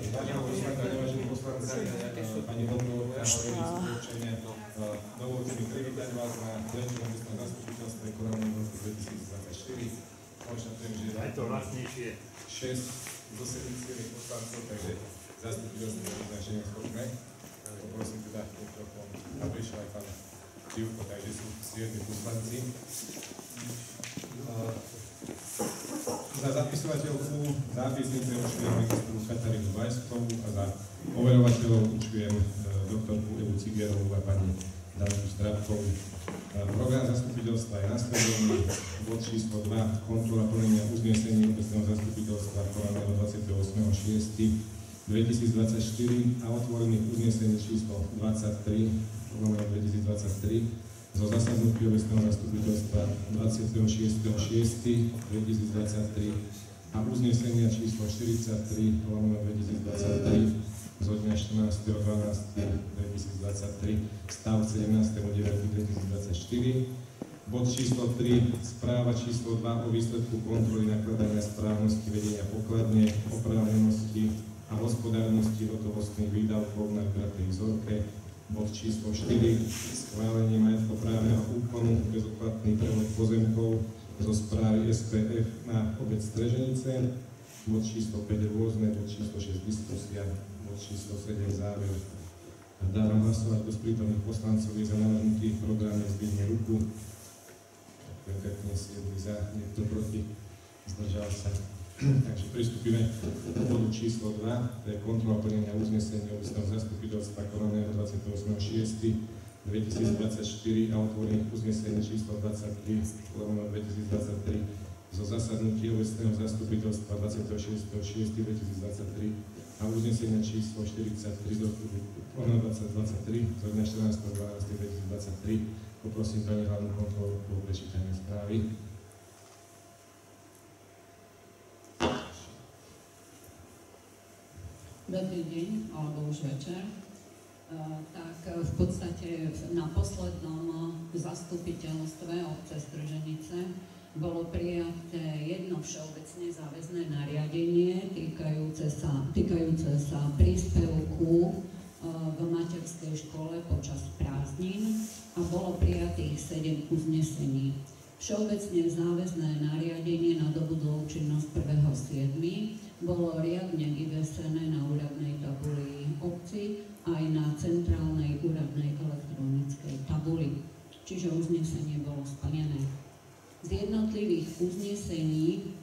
Vážení poslanci, pani Dobrolová, dovolte mi privítať vás na treťom obecnom zastupiteľstve konanom v roku 2024. Konštatujem, že je 6 zo 7 poslancov, takže zastupiteľstvo je vyznačenie schopné. Poprosím teda mikrofón, a prišiel aj pán Čivko, takže sú 7 poslanci. Za zapisovateľku zápisnice určujem magistru Katarínu Vajskovú a za overovateľov určujem doktorku Evu Cigierovú a pani Danku Strapkovú. Program zastupiteľstva je nasledovný. Bod číslo 2, kontrola plnenia uznesení obecného zastupiteľstva konaného 28.6.2024 a otvorených uznesení číslo 23 2023 zo zasadnutí obecného zastupiteľstva 26.6.2023 a uznesenia číslo 43/2023 zo dňa 14.12.2023 stav 17.9.2024. Bod číslo 3, správa číslo 2 o výsledku kontroly nakladania správnosti vedenia pokladne, oprávnenosti a hospodárnosti hotovostných výdavkov na kratej vzorke. Bod číslo 4, schválenie majetkoprávneho úkonu, bezodplatný prevod pozemkov zo správy SPF na obec Streženice. Bod číslo 5, rôzne, bod číslo 6, diskusia, bod číslo 7, záver. Dávam hlasovať, kto z prítomných poslancov je za navrhnutý program, zdvihne ruku. Konkrétne 7 za, niekto proti, zdržal sa. Takže pristúpime do bodu číslo 2, to je kontrola plnenia uznesenia obecného zastupiteľstva konaného 28.6.2024 a otvorených uznesení číslo 23/2023 zo zasadnutí obecného zastupiteľstva 26.6.2023 a uznesenia číslo 43 z roku 2023 zo dňa 14.12.2023. Poprosím pani hlavnú kontrolu po prečítanie správy. Dobrý deň, alebo už večer. Tak v podstate na poslednom zastupiteľstve obce Strženice bolo prijaté jedno všeobecne záväzné nariadenie týkajúce sa príspevku v materskej škole počas prázdnin a bolo prijatých 7 uznesení. Všeobecne záväzné nariadenie nadobudlo účinnosť 1.7. bolo riadne vyvesené na úradnej tabuli obci aj na centrálnej úradnej elektronickej tabuli. Čiže uznesenie bolo splnené. Z jednotlivých uznesení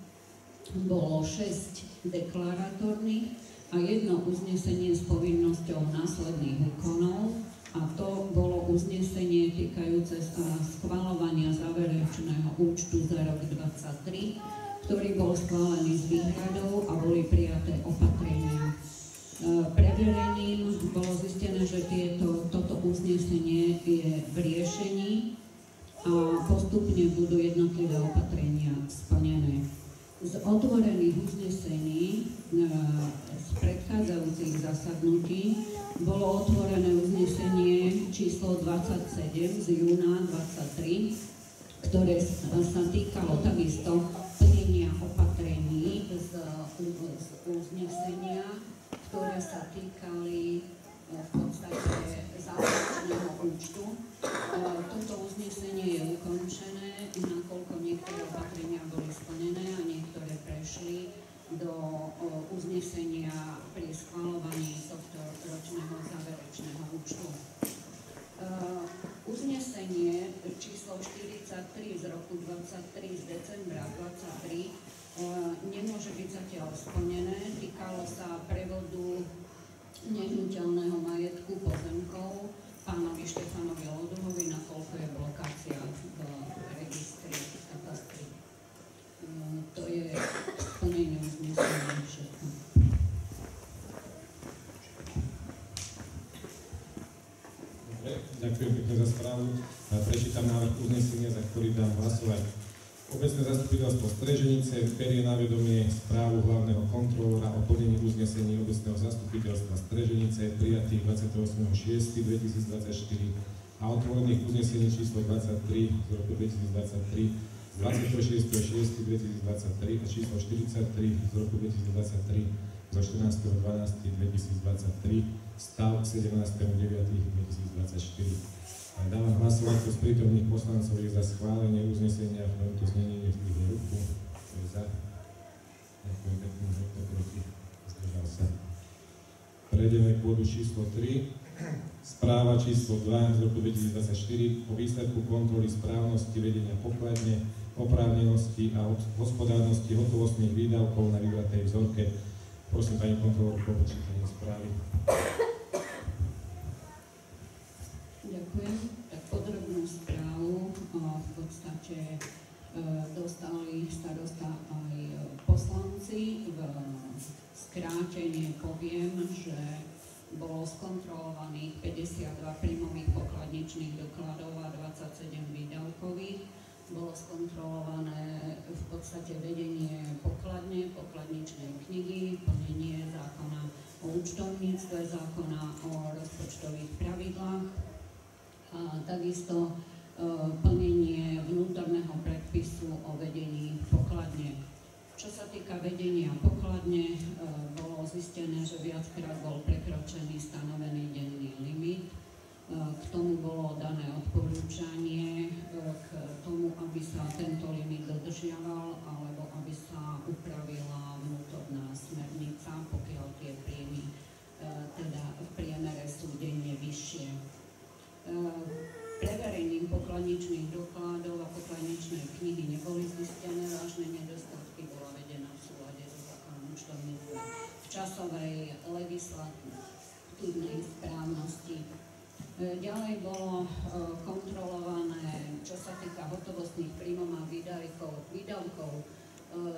bolo 6 deklaratórnych a jedno uznesenie s povinnosťou následných úkonov, a to bolo uznesenie týkajúce sa schvaľovania záverečného účtu za rok 2023, ktorý bol schválený s výhradou a boli prijaté opatrenia. Preverením bolo zistené, že toto uznesenie je v riešení a postupne budú jednotlivé opatrenia splnené. Z otvorených uznesení z predchádzajúcich zasadnutí bolo otvorené uznesenie číslo 27 z júna 2023, ktoré sa týkalo takisto plnenia opatrení z uznesenia, ktoré sa týkali v podstate záverečného účtu. Toto uznesenie je ukončené, nakoľko niektoré opatrenia boli splnené a niektoré prešli do uznesenia pri schvaľovaní tohto ročného záverečného účtu. Uznesenie číslo 43 z roku 23 z decembra 23 nemôže byť zatiaľ splnené. Týkalo sa prevodu nehnuteľného majetku pozemkov pánovi Štefanovi Loduhovi, nakoľko je blokácia v registri katastri. To je splnenie uznesenia všetko. Ďakujem pekne za správu. Prečítam návrh uznesenia, za ktorý dám hlasovať. Obecné zastupiteľstvo Streženice berie na vedomie správu hlavného kontrolóra o plnení uznesení obecného zastupiteľstva Streženice prijatých 28.6.2024 a otvorených uznesení číslo 23 z roku 2023 z 26.6.2023 a číslo 43 z roku 2023 zo 14.12.2023, stav k 17.9.2024. Dávam hlasovať z prítomných poslancov za schválenie uznesenia v tomto znení, nech zdvihne ruku. Kto je za? Ďakujem pekne, kto proti? Zdržal sa. Prejdeme k bodu číslo 3. Správa číslo 2 z roku 2024 o výsledku kontroly správnosti vedenia pokladne, oprávnenosti a hospodárnosti hotovostných výdavkov na vybratej vzorke. Prosím pani kontrolórku o prečítanie správy. Ďakujem. Tak podrobnú správu v podstate dostali starosta aj poslanci. V skrátenie poviem, že bolo skontrolovaných 52 príjmových pokladničných dokladov a 27 výdavkových. Bolo skontrolované v podstate vedenie pokladne, pokladničnej knihy, plnenie zákona o účtovníctve, zákona o rozpočtových pravidlách, a takisto plnenie vnútorného predpisu o vedení pokladne. Čo sa týka vedenia pokladne, bolo zistené, že viackrát bol prekročený stanovený denný limit. K tomu bolo dané odporúčanie k tomu, aby sa tento limit dodržiaval, alebo aby sa upravila vnútorná smernica, pokiaľ tie príjmy teda v priemere sú denne vyššie. Preverením pokladničných dokladov a pokladničnej knihy neboli zistené vážne nedostatky, bola vedená v súlade so zákonom účtovníctva v časovej legislatívnej správnosti. Ďalej bolo kontrolované, čo sa týka hotovostných príjmov a výdavkov,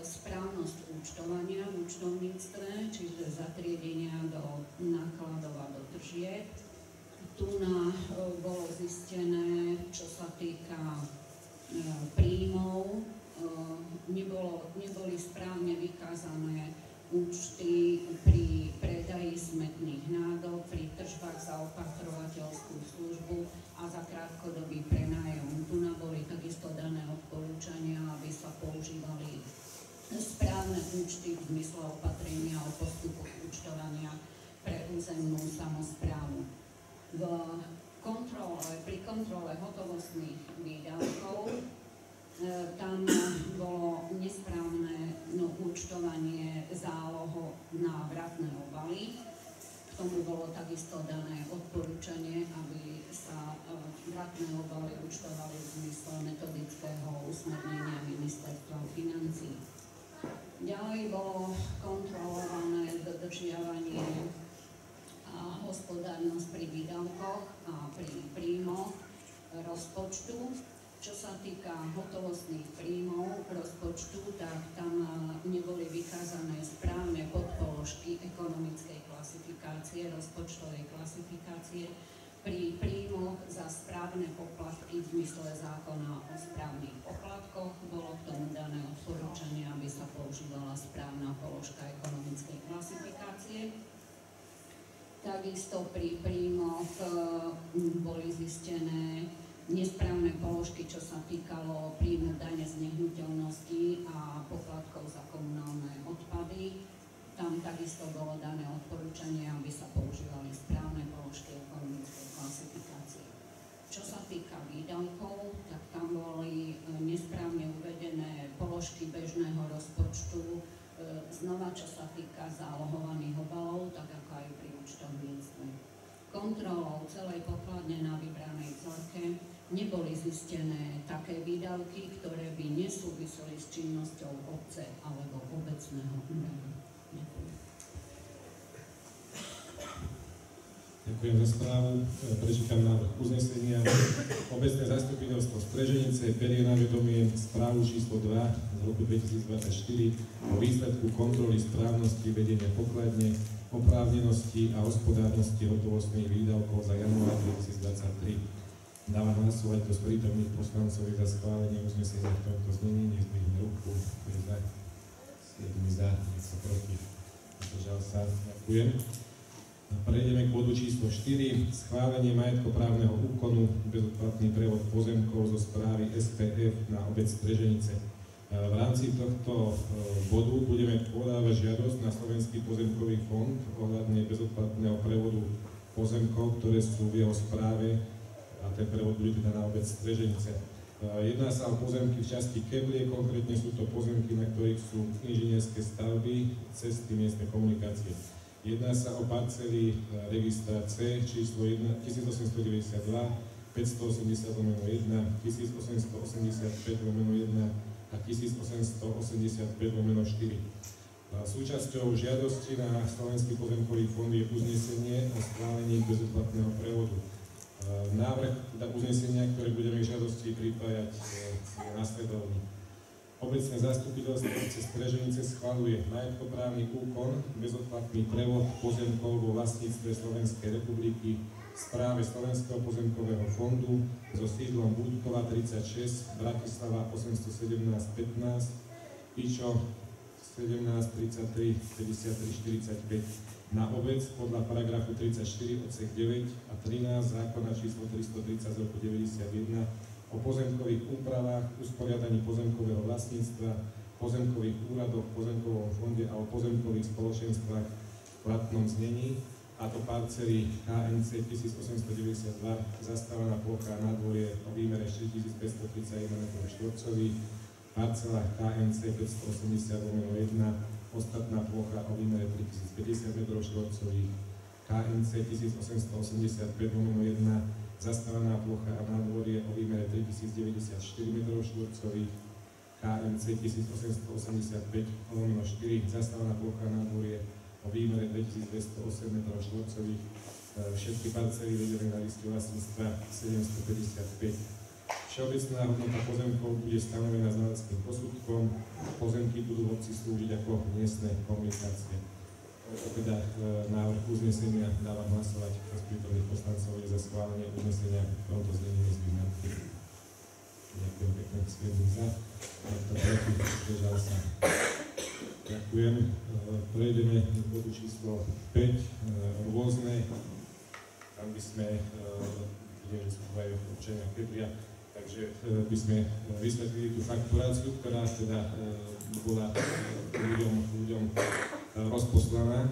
správnosť účtovania v účtovníctve, čiže zatriedenia do nákladov a do tržieb. Tu bolo zistené, čo sa týka príjmov, neboli správne vykázané účty pri predaji smetných nádob, pri tržbách za opatrovateľskú službu a za krátkodobý prenájom. Tu boli takisto dané odporúčania, aby sa používali správne účty v zmysle opatrenia o postupoch účtovania pre územnú samosprávu. Pri kontrole hotovostných výdavkov tam bolo nesprávne účtovanie záloho na vratné obaly. K tomu bolo takisto dané odporúčanie, aby sa vratné obaly účtovali v zmysle metodického usmernenia Ministerstva financií. Ďalej bolo kontrolované dodržiavanie a hospodárnosť pri výdavkoch a pri príjmoch rozpočtu. Čo sa týka hotovostných príjmov rozpočtu, tak tam neboli vykázané správne podpoložky ekonomickej klasifikácie, rozpočtovej klasifikácie. Pri príjmoch za správne poplatky v zmysle zákona o správnych poplatkoch bolo k tomu dané odporúčanie, aby sa používala správna položka ekonomickej klasifikácie. Takisto pri príjmoch boli zistené nesprávne položky, čo sa týkalo príjmu dane z nehnuteľností a poplatkov za komunálne odpady. Tam takisto bolo dané odporúčanie, aby sa používali správne položky ekonomickej klasifikácie. Čo sa týka výdavkov, tak tam boli nesprávne uvedené položky bežného rozpočtu, znova čo sa týka zálohovaných obalov, tak ako aj pri účtovníctve. Kontrolou celej pokladne na vybranej vzorke neboli zistené také výdavky, ktoré by nesúviseli s činnosťou obce alebo obecného úradu. Ďakujem za správu. Prečítam návrh uznesenia. Obecné zastupiteľstvo Streženice berie na vedomie správu číslo 2 z roku 2024 o výsledku kontroly správnosti vedenia pokladne, oprávnenosti a hospodárnosti hotovostných výdavkov za január 2023. Dávam hlasovať do prítomných poslancov za schválenie uznesenia v tomto znení. Nech zdvihne ruku. Kto je za? 7 za, nech sa proti. Zdržal sa. Ďakujem. Prejdeme k bodu číslo 4. Schválenie majetkoprávneho úkonu, bezodplatný prevod pozemkov zo správy SPF na obec Streženice. V rámci tohto bodu budeme podávať žiadosť na Slovenský pozemkový fond ohľadne bezodplatného prevodu pozemkov, ktoré sú v jeho správe, a ten prevod bude teda na obec Streženice. Jedná sa o pozemky v časti Keblie, konkrétne sú to pozemky, na ktorých sú inžinierské stavby, cesty, miestne komunikácie. Jedná sa o parcely registra C číslo 1892, 580/1, 1885/1 a 1885/4. Súčasťou žiadosti na Slovenský pozemkový fond je uznesenie o schválení bezodplatného prevodu. Návrh uznesenia, ktoré budeme k žiadosti pripájať, je nasledovný. Obecné zastupiteľstvo obce Streženice schvaľuje majetkoprávny úkon, bezodplatný prevod pozemkov vo vlastníctve Slovenskej republiky v správe Slovenského pozemkového fondu so sídlom Buďkova 36, Bratislava 817 15, Pičo 17 33 53 45 na obec podľa paragrafu 34 odsek 9 a 13 zákona číslo 330 z roku 91 o pozemkových úpravách, usporiadaní pozemkového vlastníctva, pozemkových úradoch, pozemkovom fonde a o pozemkových spoločenstvách v platnom znení, a to parcely KNC 1892, zastávaná plocha na dvorie o výmere 4531 m2, parcela KNC 580/1, ostatná plocha o výmere 3050 m2, KNC 1885/1, zastávaná plocha a nádvorie o výmere 3094 m2, KNC 1885/4, zastávaná plocha a nádvorie o výmere 2208 m2, všetky parcely vedené na liste vlastníctva 755. Všeobecná hodnota pozemkov bude stanovená znaleckým posudkom, pozemky budú v obci slúžiť ako miestne komunikácie. Teda návrh uznesenia dávam hlasovať z prítomných poslancov za schválenie uznesenia v tomto znení nezvyhnutých. Ďakujem pekne, skvelý za. To proti, zdržal sa. Ďakujem. Prejdeme do bodu číslo 5, rôzne. Tam by sme, vidím, že sú aj občania Keblia, takže by sme vysvetlili tú fakturáciu, ktorá teda bola ľuďom rozposlaná.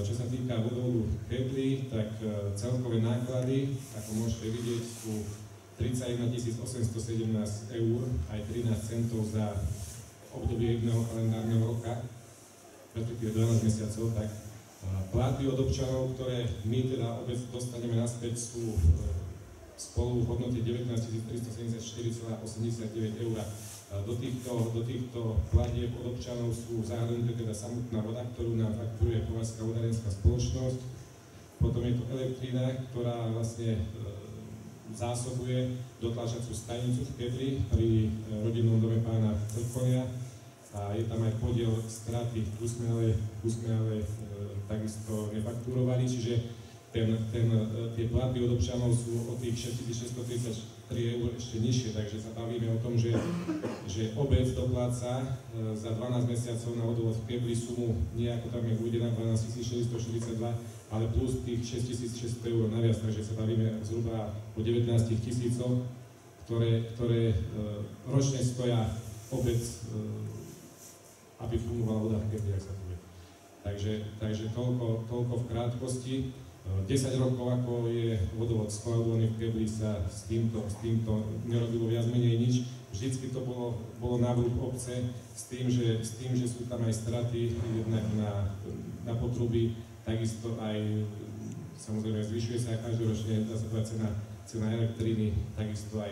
Čo sa týka vodovodu Kebli, tak celkové náklady, ako môžete vidieť, sú 31 817 eur aj 13 centov za obdobie jedného kalendárneho roka, respektíve 12 mesiacov, tak platy od občanov, ktoré my teda obec dostaneme naspäť, sú spolu v hodnote 19 374,89 eur. Do týchto platieb od občanov sú zahrnuté teda samotná voda, ktorú nám fakturuje Považská vodárenská spoločnosť. Potom je to elektrina, ktorá vlastne zásobuje dotláčacú stanicu v Kebli pri rodinnom dome pána Crkonia. A je tam aj podiel straty, tu sme ale takisto nefakturovali, čiže tie platby od občanov sú od tých 6633 eur ešte nižšie, takže sa bavíme o tom, že obec dopláca za 12 mesiacov na vodovod v Kebli sumu nejako tam je uvedená 12 642, ale plus tých 6600 eur naviac, takže sa bavíme zhruba o 19 000, ktoré ročne stoja obec, aby fungovala voda v Kebli, ak sa povie. Takže toľko v krátkosti. 10 rokov, ako je vodovod skladovaný v Kebli, sa s týmto nerobilo viac menej nič. Vždycky to bolo návrh obce s tým, že sú tam aj straty jednak na potrubí, takisto aj, samozrejme, zvyšuje sa každoročne cena elektriny, takisto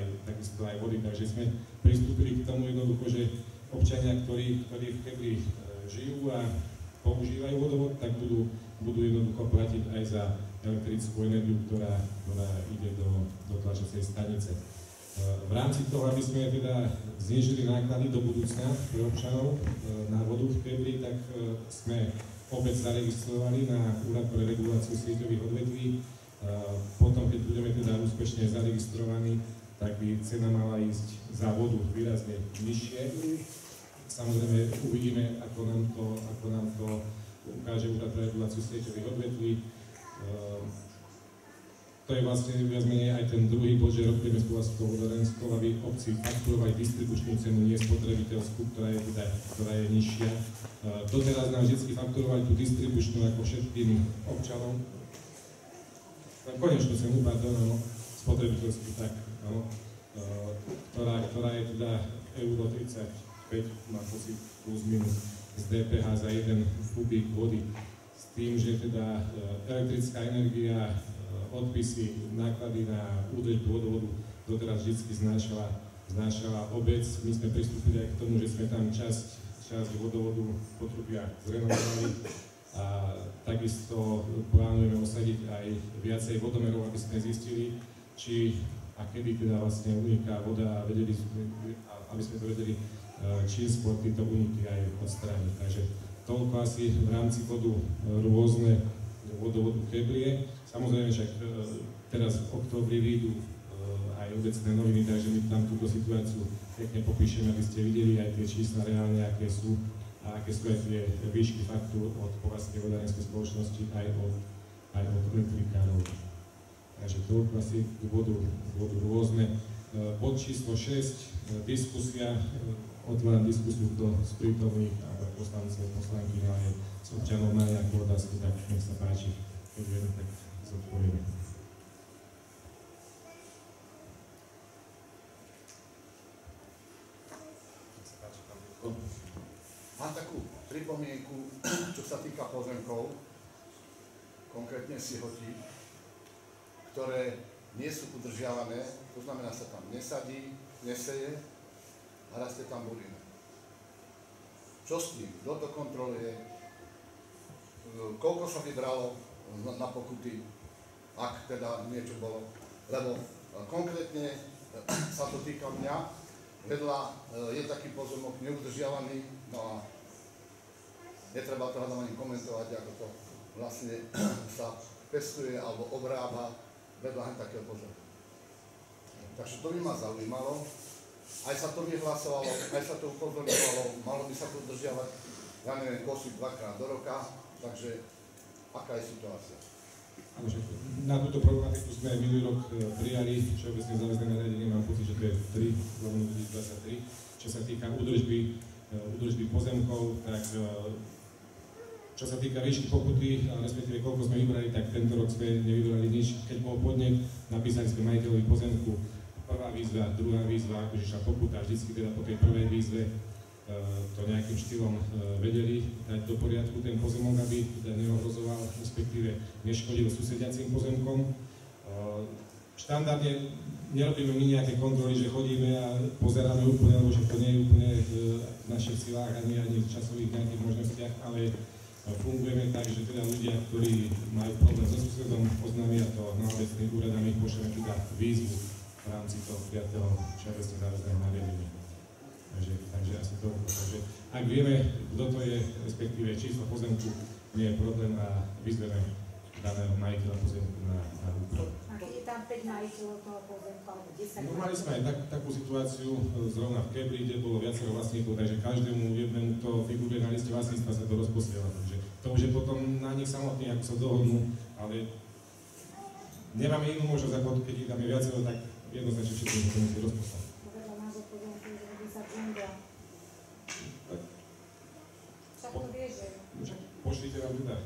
aj vody. Takže sme pristúpili k tomu jednoducho, že občania, ktorí v Kebli žijú a používajú vodovod, tak budú jednoducho platiť aj za elektrickú energiu, ktorá ide do tlačacej stanice. V rámci toho, aby sme teda znížili náklady do budúcna pre občanov na vodu v Kebli, tak sme obec zaregistrovali na Úrad pre reguláciu sieťových odvetví. Potom, keď budeme teda úspešne zaregistrovaní, tak by cena mala ísť za vodu výrazne nižšie. Samozrejme uvidíme, ako nám to ukáže Úrad pre reguláciu sieťových odvetví. to je vlastne viac menej aj ten druhý bod, že robíme spolu s tou vodárenskou, aby obci fakturovali distribučnú cenu, nie spotrebiteľskú, ktorá je nižšia. Doteraz nám vždy fakturovali tú distribučnú ako všetkým občanom. Konečnú cenu, pardon, spotrebiteľskú, tak, áno, ktorá je teda euro 35, má pocit plus minus z DPH za 1 kubík vody. S tým, že teda elektrická energia, odpisy, náklady na údržbu vodovodu doteraz vždy znášala obec. My sme pristúpili aj k tomu, že sme tam časť vodovodu potrubia zrenovovali a takisto plánujeme osadiť aj viacej vodomerov, aby sme zistili, či a kedy teda vlastne uniká voda a aby sme to vedeli čím skôr tieto úniky aj odstrániť. Takže toľko asi v rámci bodu rôzne vodovodu Keblie. Samozrejme, však teraz v októbri vyjdú aj obecné noviny, takže my tam túto situáciu pekne popíšeme, aby ste videli aj tie čísla reálne, aké sú a aké sú aj tie výšky faktúr od Považskej vodárenskej spoločnosti aj od elektrikárov. Takže toľko asi k bodu rôzne. Bod číslo 6, diskusia. Otváram diskusiu do prítomných poslancov, poslanky, aj s občanov na nejakú otázku, tak nech sa páči, keď vieme, tak zodpovieme. Mám takú pripomienku, čo sa týka pozemkov, konkrétne sihotí, ktoré nie sú udržiavané, to znamená, sa tam nesadí, neseje a rastie tam burina. Čo s tým? Kto to kontroluje? Koľko sa vybralo na pokuty, ak teda niečo bolo? Lebo konkrétne sa to týka mňa, vedľa je taký pozemok neudržiavaný, no a netreba to hľadám ani komentovať, ako to vlastne sa pestuje alebo obrába vedľa takého pozemku. Takže to by ma zaujímalo. Aj sa to vyhlasovalo, aj sa to upozorňovalo, malo by sa to udržiavať, ja neviem, kosiť 2-krát do roka, takže aká je situácia? Na túto problematiku sme minulý rok prijali všeobecne záväzné nariadenie, mám pocit, že to je 3/2023, čo sa týka údržby pozemkov, tak čo sa týka výšky pokuty, respektíve koľko sme vybrali, tak tento rok sme nevybrali nič. Keď bol podnet, napísali sme majiteľovi pozemku, prvá výzva, druhá výzva, akože šla pokuta, vždycky teda po tej prvej výzve to nejakým štýlom vedeli dať do poriadku ten pozemok, aby teda neohrozoval, respektíve neškodil susediacim pozemkom. Štandardne nerobíme my nejaké kontroly, že chodíme a pozeráme úplne, lebo že to nie je úplne v našich silách ani v časových nejakých možnostiach, ale fungujeme tak, že teda ľudia, ktorí majú problém so susedom, oznámia to na obecných úradách, my pošleme teda výzvu v rámci toho 5. všeobecne záväzného nariadenia. Takže asi to. Takže ak vieme, kto to je, respektíve číslo pozemku, nie je problém a vyzveme daného majiteľa pozemku na úpravu. A keď je tam 5 majiteľov toho pozemku, alebo 10 No, mali sme aj takú situáciu zrovna v Kebli, kde bolo viacero vlastníkov, takže každému jednému, kto figuruje na liste vlastníctva, sa to rozposiela. Takže to už je potom na nich samotný, ako sa dohodnú, ale nemáme inú možnosť, ako keď ich dáme viacero, tak jednoznačne všetko to musí rozposlať. Povedal názor pozemku, že robí sa džungla. Však to vie, že... Pošlite nám teda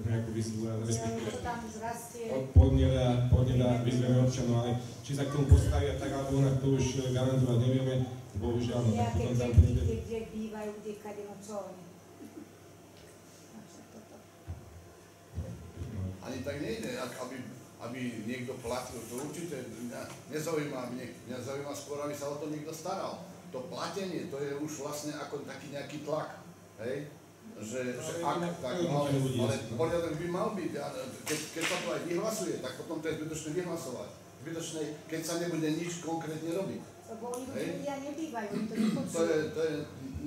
nejakú výzvu, respektíve to tam zrastie. podneda vyzveme občanov, ale či sa k tomu postavia tak alebo onak, to už garantovať nevieme, bohužiaľ, no tak potom tam príde. Kde bývajú, kde kadeno čo oni. Ani tak nejde, aby niekto platil, to určite mňa zaujíma skôr, aby sa o to niekto staral. To platenie, to je už vlastne ako taký nejaký tlak, hej? Že ak, tak, ale poriadok by mal byť, keď sa to aj vyhlasuje, tak potom to je zbytočné vyhlasovať. Zbytočné, keď sa nebude nič konkrétne robiť. Lebo oni ľudia nebývajú, oni to nepočujú. To je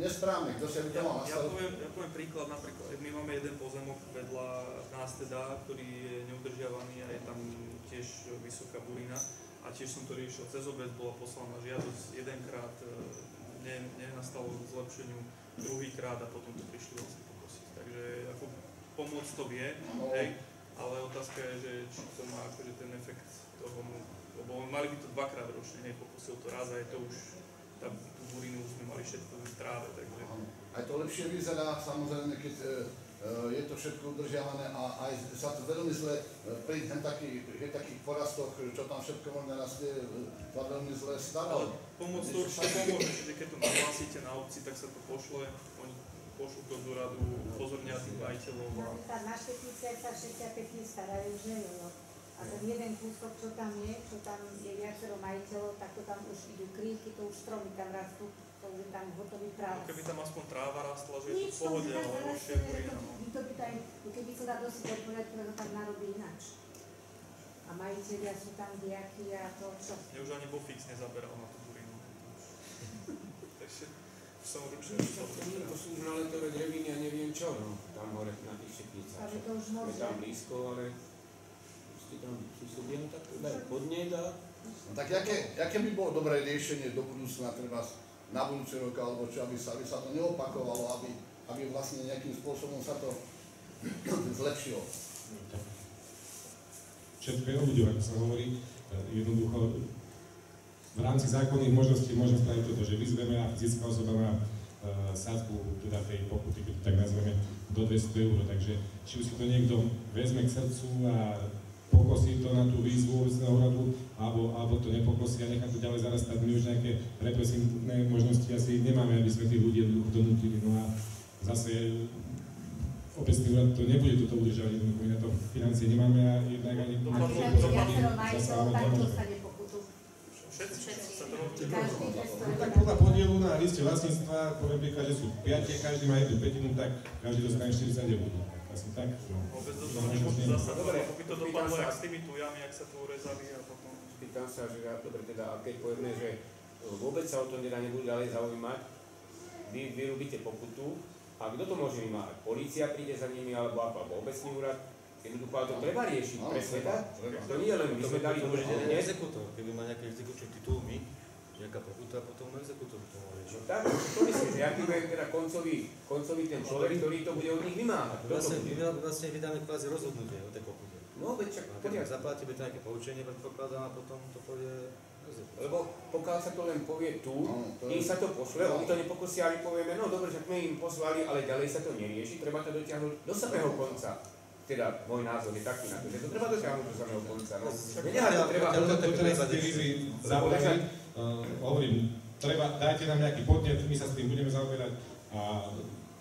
nesprávne, kto si by to mal nastaviť. Ja poviem príklad, napríklad, my máme jeden pozemok vedľa nás teda, ktorý je neudržiavaný a je tam tiež vysoká burina a tiež som to riešil cez obec, bola poslaná žiadosť jedenkrát, nenastalo zlepšeniu, druhýkrát a potom to prišli vlastne pokosiť. Takže ako pomoc to vie, hej, ale otázka je, že či to má akože ten efekt toho, lebo mali by to dvakrát ročne, nepokusil to raz a je to už, tú burinu sme mali všetko v tráve, takže... Aj to lepšie vyzerá, samozrejme, keď je to všetko udržiavané a aj sa to veľmi zle pri takých porastoch, čo tam všetko možno rastie, sa veľmi zle staralo. Ale pomoc to určite pomôže, že keď to nahlásite na obci, tak sa to pošle, oni pošlú to z úradu, upozornia tých majiteľov. Napríklad na Štepnice sa všetci pekne starajú, že jo. A ten jeden kúsok, čo tam je viacero majiteľov, tak to tam už idú krívky, to už stromy tam rastú, to už je tam hotový prales. Keby tam aspoň tráva rastla, že je to Nič, v pohode, to ale teraz už je burina. keby sa dá dosť do poriadku, to tam narobí ináč. A majiteľia sú tam diaky a to čo? Mne už ani Bofix nezaberal na tú burinu. Takže už som ručne musel. To sú už naletové dreviny a neviem čo, no, tam hore na tých Štepnicách. Ale to už Je môže. tam blízko, ale tam prísľubujem, tak daj podnieť a... No tak jaké by bolo dobré riešenie do budúcna, treba na budúci rok, alebo čo, aby sa to neopakovalo, aby vlastne nejakým spôsobom sa to zlepšilo. Všetko je o ľuďoch, ako sa hovorí, jednoducho v rámci zákonných možností môžem spraviť toto, že vyzveme a fyzická osoba má sadzbu teda tej pokuty, keď to tak nazveme, do 200 €, takže či už si to niekto vezme k srdcu a pokosí to na tú výzvu obecného úradu, alebo to nepokosí a nechá to ďalej zarastať. My už nejaké represívne možnosti asi nemáme, aby sme tých ľudí donútili. No a zase obecný úrad to nebude toto udržať, jednoducho na to financie nemáme a jednak ani na to Viacero majiteľov, tak dostane pokutu. Všetci sa to robí. Každý tak podľa podielu na liste vlastníctva, poviem príklad, že sú 5, každý má 1/5, tak každý dostane 40 €. Asi tak. Vôbec do toho nemôžu zasahovať, lebo by to dopadlo jak s tými tujami, jak sa tu urezali a potom... Pýtam sa, že dobre teda, a keď povieme, že vôbec sa o tom teda nebude ďalej zaujímať, vy robíte pokutu a kto to môže vymáhať? Polícia príde za nimi alebo obecný úrad? Jednoducho, ale to treba riešiť, presne tak? To nie je len, my sme dali Môžete na exekútor, keby má nejaký exekučný titul, my, nejaká pokuta, potom exekútor to môže riešiť. No tak, to myslím, že aký bude teda koncový ten človek, ktorý to bude od nich vymáhať. Vlastne vydáme kvázi rozhodnutie o tej pokute. No, veď čak, Keď zaplatíme to nejaké poučenie, predpokladám, a potom to pôjde exekútor. lebo pokiaľ sa to len povie tu, im sa to pošle, oni to nepokosia a my povieme, no dobre, že sme im poslali, ale ďalej sa to nerieši, treba to dotiahnuť do samého konca. Teda môj názor je taký na to, že to treba dotiahnuť do samého konca. No, nenehať to treba... Teraz tie výzvy zavolali, hovorím, dajte nám nejaký podnet, my sa s tým budeme zaoberať a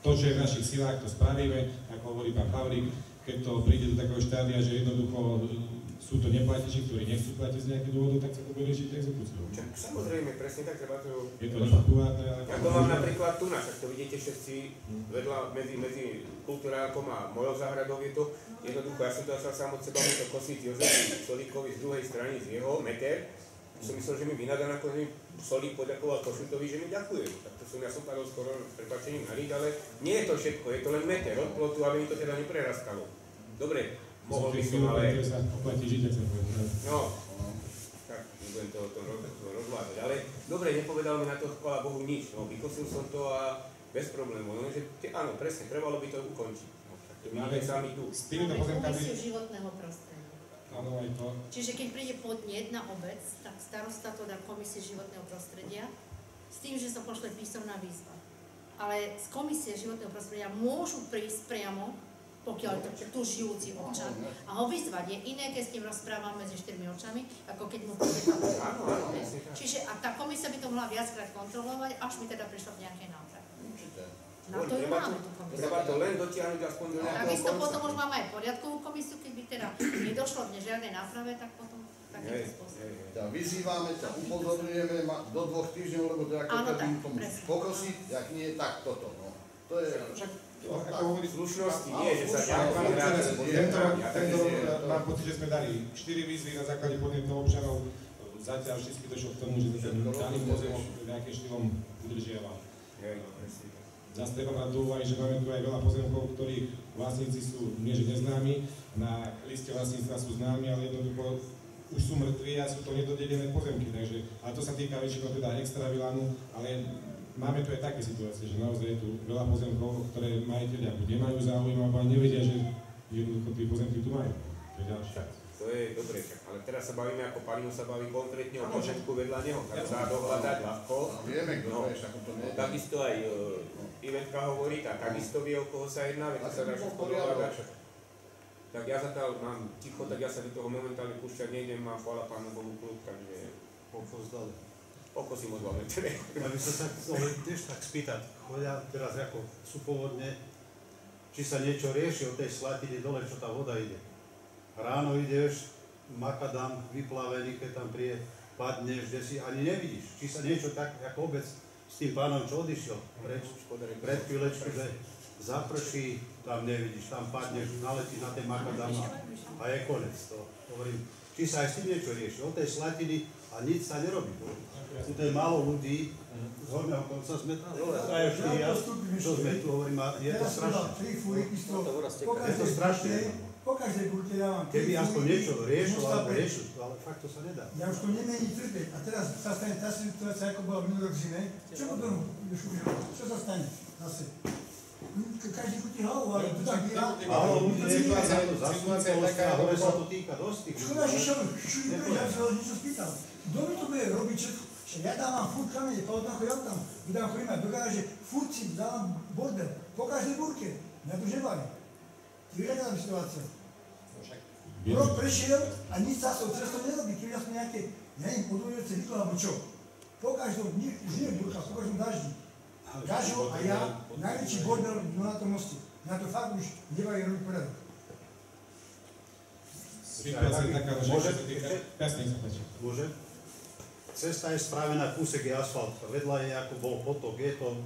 to, čo je v našich silách, to spravíme, ako hovorí pán Pavlík, keď to príde do takého štádia, že jednoducho sú to neplatiči, ktorí nechcú platiť z nejakých dôvodov, tak sa to bude riešiť exekúciou. Samozrejme, presne tak treba to... Je to nepopulárne, ale... Ja to mám napríklad tu, však to vidíte všetci, vedľa medzi kulturálkom a mojou záhradou je to jednoducho, ja som to začal sám od seba to kosiť Jozefi Solíkovi z druhej strany, z jeho meter. Som myslel, že mi vynadá, ako mi Solík poďakoval Košutovi, že mi ďakuje. Tak to ja som padol skoro s prepáčením na lid, ale nie je to všetko, je to len meter od plotu, aby mi to teda neprerastalo. Dobre, mohol by som, ale... No, tak, nebudem to rozvládať, ale dobre, nepovedal mi na to, chvála Bohu, nič. No, vykosil som to a bez problémov, lenže áno, presne, trebalo by to ukončiť. No, tak to vidíte sami tu. S týmito pozemkami... Komisiu životného prostredia. Áno, aj to. Čiže keď príde podnet na obec, tak starosta to dá komisii životného prostredia s tým, že sa pošle písomná výzva. Ale z komisie životného prostredia môžu prísť priamo, pokiaľ to tu žijúci občan, a ho vyzvať. Je iné, keď s ním rozprávam medzi 4 očami, ako keď mu príde tam. Čiže a tá komisia by to mohla viackrát kontrolovať, až mi teda prišlo k nejakej náprave. Na to ju máme tú komisiu. Treba to len dotiahnuť aspoň do nejakého Takisto konca. potom už máme aj poriadkovú komisiu, keď by teda nedošlo k žiadnej náprave, tak potom takýmto spôsobom. Vyzývame ťa, upozorňujeme do 2 týždňov, lebo to je ako termín tomu pokosiť, jak nie, tak toto. No. To je... Ako hovorí Slušnosti nie, že sa Tento rok mám pocit, že sme dali 4 výzvy na základe podnetov občanov. Zatiaľ všetky došlo k tomu, že ten daný pozemok nejakým štýlom udržiava. Zase treba brať do úvahy, že máme tu aj veľa pozemkov, ktorých vlastníci sú nie že neznámi, na liste vlastníctva sú známi, ale jednoducho už sú mŕtvi a sú to nedodedené pozemky, takže, ale to sa týka väčšinou teda extravilánu, ale máme tu aj také situácie, že naozaj je tu veľa pozemkov, ktoré majiteľia buď nemajú záujem, alebo nevedia, že jednoducho tie pozemky tu majú. To je ďalšia vec. To je dobre, ale teraz sa bavíme, ako Palino sa baví konkrétne o pozemku vedľa neho, tak sa dá dohľadať ľahko. A vieme, kto to je, však to nie je. Takisto aj Ivetka hovorí, tak takisto vie, o koho sa jedná, veď to sa dá všetko dohľadať. Tak ja zatiaľ mám ticho, tak ja sa do toho momentálne púšťať nejdem, mám chvála Pánu Bohu kľud, takže si moc máme teda. Ja by som sa chcel tiež tak spýtať, chodia teraz ako sú povodne, či sa niečo rieši od tej Slatiny dole, čo tá voda ide. Ráno ideš, makadam vyplavený, keď tam padneš, kde si ani nevidíš, či sa niečo tak ako obec s tým pánom, čo odišiel preč, pred chvíľečku, že zaprší, tam nevidíš, tam padneš, naletíš na tej makadam a je konec. To hovorím, či sa aj s tým niečo rieši. Od tej Slatiny a nič sa nerobí. Tu je málo ľudí, z horného konca sme tam, čo sme tu hovorím, je to strašné. Je to strašné. Po každej burke dávam. Keby aspoň niečo riešil, ale fakt to sa nedá. Ja už to nemení trpeť. A teraz sa stane tá situácia, ako bola minulý rok v zime. Čo potom budeš užiť? Čo sa stane zase? Každý chutí hlavu, ale to tak býva. Ale situácia je taká, hore sa to týka dosť. Škoda, že ja som sa niečo spýtal. Kto mi to bude robiť všetko? Ja dávam furt kamene, tam chodím tam, vydám chodím do garáže, furt si dávam bordel. Po každej burke. Mňa to už nebaví. Ty vieš, aká tam situácia? Rok prešiel a nič sa s tou cestou nerobí, keby aspoň nejaké, ja neviem, podvojujúce výklo alebo čo. Po každom, už nie burka, po každom daždi. Gažo a ja, najväčší bordel na tom moste. Na to fakt už nebaví robiť poriadok. Situácia je taká, že sa týka... Jasne, sa páči. Môže? Cesta je spravená, kúsek je asfalt, vedľa je ako bol potok, je to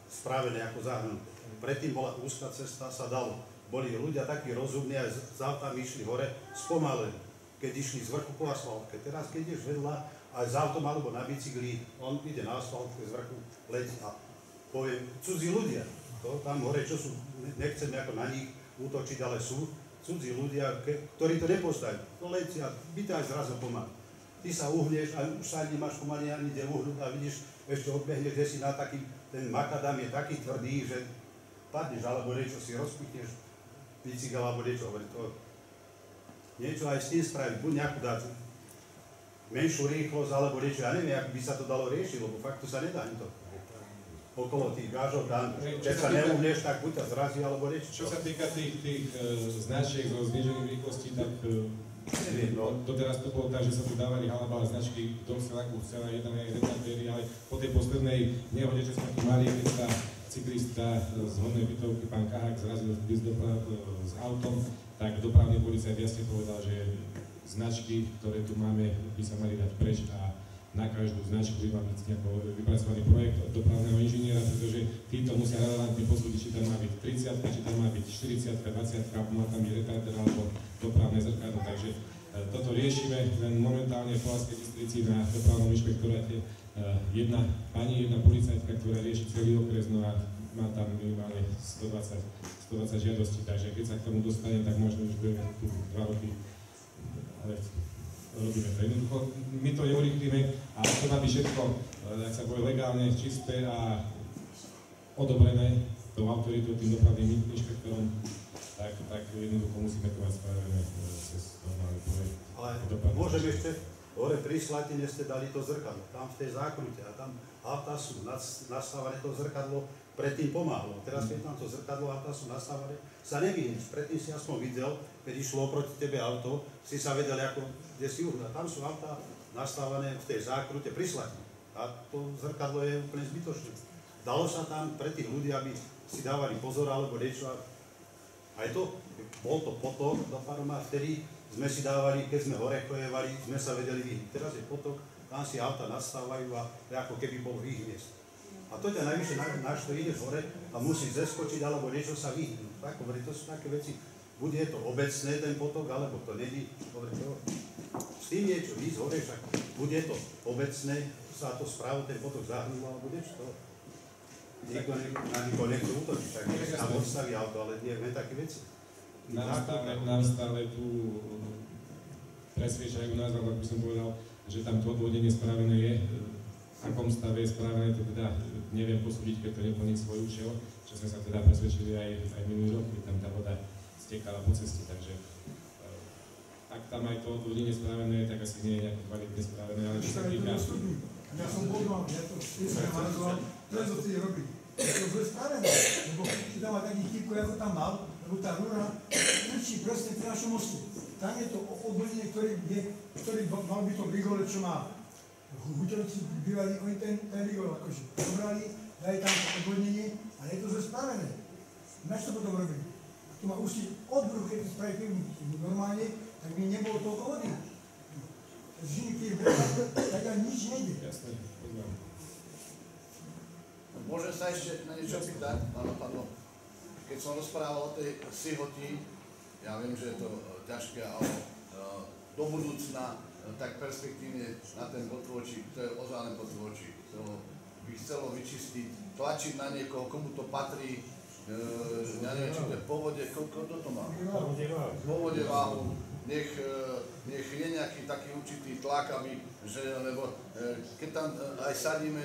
spravené ako zahrnuté. Predtým bola úzka cesta, sa dalo. Boli ľudia takí rozumní, aj z autami išli hore spomalení, keď išli z vrchu po asfaltke. Teraz, keď ideš vedľa, aj z autom alebo na bicykli, on ide na asfaltke z vrchu, letí a poviem, cudzí ľudia, to tam hore, čo sú, nechceme ako na nich útočiť, ale sú cudzí ľudia, ktorí to nepoznajú. To letí a bytaj zrazu pomaly. Ty sa uhneš a už sa nemáš pomaly ani kde uhnúť a vidíš, ešte odbehneš, kde si na taký, ten makadam je taký tvrdý, že padneš alebo niečo si rozpichneš, bicykel alebo niečo, hovorí to. Niečo aj s tým spraviť, buď nejakú dať menšiu rýchlosť alebo niečo, ja neviem, ako by sa to dalo riešiť, lebo fakt to sa nedá ani to. Okolo tých gážov tam, keď sa neuhneš, tak buď ťa zrazí alebo niečo. Čo sa týka tých značiek zo znížených rýchlostí, tak doteraz to bolo tak, že sa tu dávali halabale značky, kto chcel akú chcel, jeden aj retardery, ale po tej poslednej nehode, čo sme tu mali, keď sa cyklista z hodnej bytovky, pán Kahák, zrazil s autom, tak dopravný policajt jasne povedal, že značky, ktoré tu máme, by sa mali dať preč a na každú značku by mal byť vypracovaný projekt od dopravného inžiniera, pretože títo musia relevantne posúdiť, či tam má byť 30, či tam má byť 40, 20, alebo má tam byť retarder alebo dopravné zrkadlo. Takže toto riešime len momentálne v Poľskej Bystrici na dopravnom inšpektoráte. Jedna policajtka, ktorá rieši celý okres, no a má tam minimálne 120 žiadostí, takže keď sa k tomu dostane, tak možno už budeme tu 2 roky, ale robíme to jednoducho. My to neurýchlíme a to má byť všetko, tak sa povie, legálne, čisté a odobrené tou autoritou, tým dopravným inšpektorom, tak jednoducho musíme to mať spravené cez normálny projekt. Ale môžem ešte, hore pri Slatine ste dali to zrkadlo, tam v tej zákrute a tam autá sú nastavené to zrkadlo, predtým pomáhalo. Teraz keď tam to zrkadlo autá sú nastavené, sa nevyhneš. Predtým si aspoň videl, keď išlo oproti tebe auto, si sa vedel, ako, kde si uhnul. Tam sú autá nastavené v tej zákrute pri Slatine. A to zrkadlo je úplne zbytočné. Dalo sa tam pre tých ľudí, aby si dávali pozor alebo niečo. Aj to, bol to potok do Parma, vtedy sme si dávali, keď sme hore chojevali, sme sa vedeli vyhnúť. Teraz je potok, tam si auta nastávajú a ako keby bol výhniezd. A to ťa najvyššie našto ideš hore a musíš zeskočiť alebo niečo sa vyhnúť. Tak, hovorí, to sú také veci, buď je to obecné ten potok, alebo to není. S tým niečo ísť hore, však buď je to obecné, sa to správo, ten potok zahrnul, alebo niečo to. Nikto na nikoho nechce útočiť, tak sa odstaví auto, ale nie je také veci. Nám stále tu presviečajú nás, ale by som povedal, že tam to odvodnenie spravené je, v akom stave je spravené, to teda neviem posúdiť, keď to neplní svoj účel, čo sme sa teda presvedčili aj minulý rok, keď tam tá voda stekala po ceste, takže tam aj to odvodnenie spravené, tak asi nie je nejaké kvalitne spravené, ale čo sa týka... Ja som bol ja to analyzoval, to je to, čo robí. To je spravené, lebo si tam má taký chybko, ako tam mal, lebo tá rúra kričí presne pri našom moste. Tam je to odvodenie, ktorý mal by to rigole, čo má. Huteľci bývali, oni ten rigol akože zobrali, dali tam to odvodnenie, ale je to zle spravené. Na čo to potom robili? To má už od druhu, keď to spraví pivník normálne, tak by nebolo toľko vody. Žiny, keď je tak aj nič nejde. Jasné, poznám. Môžem sa ešte na niečo pýtať? Áno, padlo. Keď som rozprával o tej sihoti, ja viem, že je to ťažké, ale do budúcna tak perspektívne na ten potôčik, to je ozajstný potôčik, to by chcelo vyčistiť, tlačiť na niekoho, komu to patrí, ja neviem, či to je po vode, koľko to má? Po vode váhu, nech je nejaký taký určitý tlak, aby, že, lebo keď tam aj sadíme,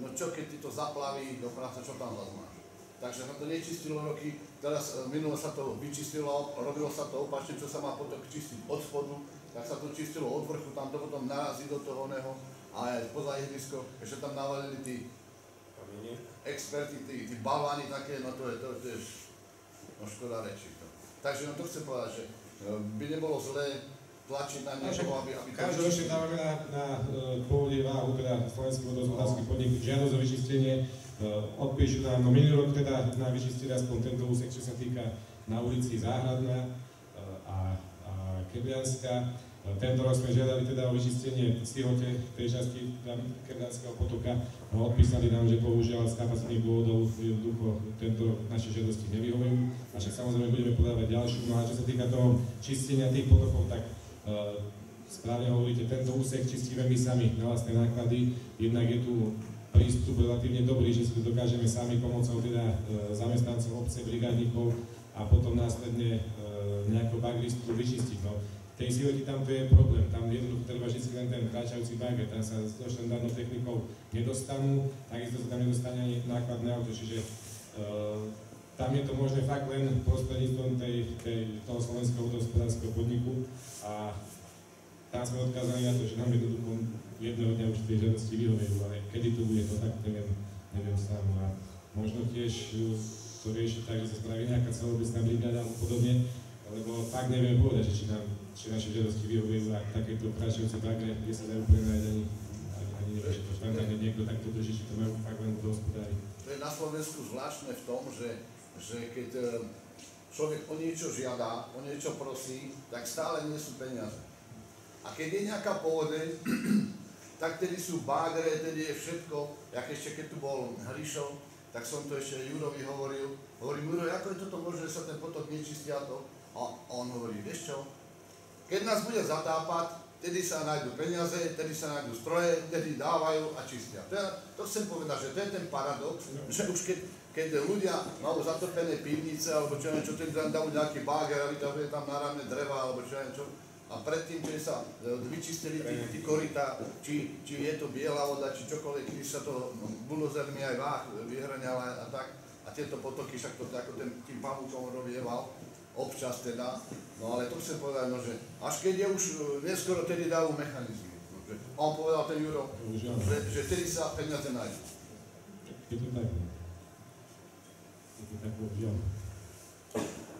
no čo keď ti to zaplaví do práce, čo tam zase máš? Takže sa to nečistilo roky, teraz minulo sa to vyčistilo, robilo sa to opačne, čo sa má potok čistiť od spodu, tak sa to čistilo od vrchu, tam to potom narazí do toho oného a aj poza ihrisko, ešte tam navalili tí experti, tí balvány také, no to je no škoda reči to. Takže no to chcem povedať, že by nebolo zlé tlačiť na niekoho, aby každoročne dávame na pôvode váhu, teda Slovenský vodohospodársky podnik, žiadosť o vyčistenie, odpíšu nám, no minulý rok teda na vyčistili aspoň tento úsek, čo sa týka na ulici Záhradná a Keblianska. Tento rok sme žiadali teda o vyčistenie sihote tej časti Keblianského potoka. No, odpísali nám, že bohužiaľ z kapacitných dôvodov jednoducho tento rok naše žiadosti nevyhovujú. A však samozrejme budeme podávať ďalšiu. No a čo sa týka toho čistenia tých potokov, tak správne hovoríte, tento úsek čistíme my sami na vlastné náklady. Jednak je tu prístup relatívne dobrý, že si to dokážeme sami pomocou teda zamestnancov obce, brigádnikov a potom následne nejakého bagristu vyčistiť. No, tej siloti tam to je problém, tam jednoducho treba vždy len ten kráčajúci bager, tam sa so štandardnou technikou nedostanú, takisto sa tam nedostane ani nákladné auto, čiže tam je to možné fakt len prostredníctvom toho slovenského vodohospodárskeho podniku a tam sme odkázaní na to, že nám jednoducho jedného dňa už tej žiadosti vyhovujú, ale kedy to bude, to tak neviem sám. A možno tiež to riešiť tak, že sa spraví nejaká celobecná brigáda alebo podobne, lebo fakt neviem povedať, že či naše žiadosti vyhovujú a takéto kráčajúce bagre, kde sa dajú prenajať ani neviem, že to štandardne niekto takto drží, či to majú fakt len do hospodári. To je na Slovensku zvláštne v tom, že keď človek o niečo žiada, o niečo prosí, tak stále nie sú peniaze. A keď je nejaká povodeň, tak tedy sú bagre, tedy je všetko, jak ešte keď tu bol Hrišov, tak som to ešte Jurovi hovoril, Juro, ako je toto možné, že sa ten potok nečistí a to? A on hovorí, vieš čo, keď nás bude zatápať, tedy sa nájdu peniaze, tedy sa nájdu stroje, tedy dávajú a čistia. To chcem povedať, že to je ten paradox, že už keď ľudia majú zatopené pivnice, alebo čo niečo, tedy dajú nejaký báger, alebo je tam náramné dreva, alebo čo niečo, a predtým, keď sa vyčistili tí korytá, či je to biela voda, či čokoľvek, keď sa to buldozermi aj váh vyhrňala a tak, a tieto potoky, však to ako tým pavúkom robieval, občas teda, no ale to chcem povedať, no, že až keď je už neskoro, tedy dajú mechanizmy. A on povedal ten Juro, že tedy sa peniaze nájdu. Je to tak. Je to tak, bohužiaľ.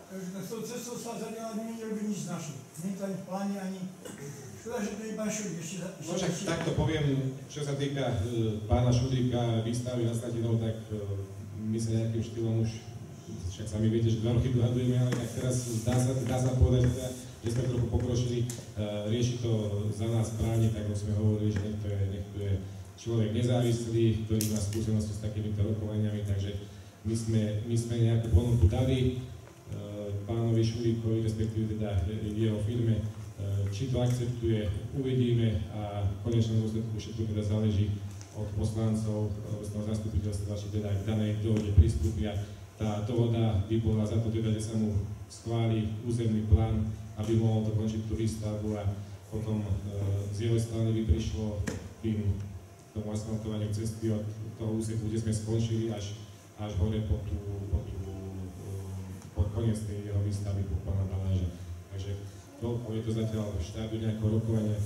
Takže s tou cestou sa zatiaľ nerobí nič naše. Nie je to ani v pláne, ani... Škoda, že to je pán Šudík ešte... No však takto poviem, čo sa týka pána Šudíka výstavy na Slatinov, tak my sa nejakým štýlom už, však sami viete, že 2 roky dohadujeme, ale tak teraz dá sa povedať, že sme trochu pokročili, rieši to za nás právne, tak sme hovorili, že nech to je človek nezávislý, ktorý má skúsenosti s takýmito rokovaniami, takže my sme nejakú ponuku dali pánovi Šudíkovi, respektíve teda jeho firme, či to akceptuje, uvidíme a v konečnom dôsledku všetko teda záleží od poslancov obecného zastupiteľstva, či teda k danej dohode pristúpia. Tá dohoda by bola za to teda, že sa mu schváli územný plán, aby mohol dokončiť tú výstavbu a potom z jeho strany by prišlo k tomu asfaltovaniu cesty od toho úseku, kde sme skončili, až hore po koniec tej jeho výstavby po pána Baláža. Takže je to zatiaľ v štádiu nejakého rokovania.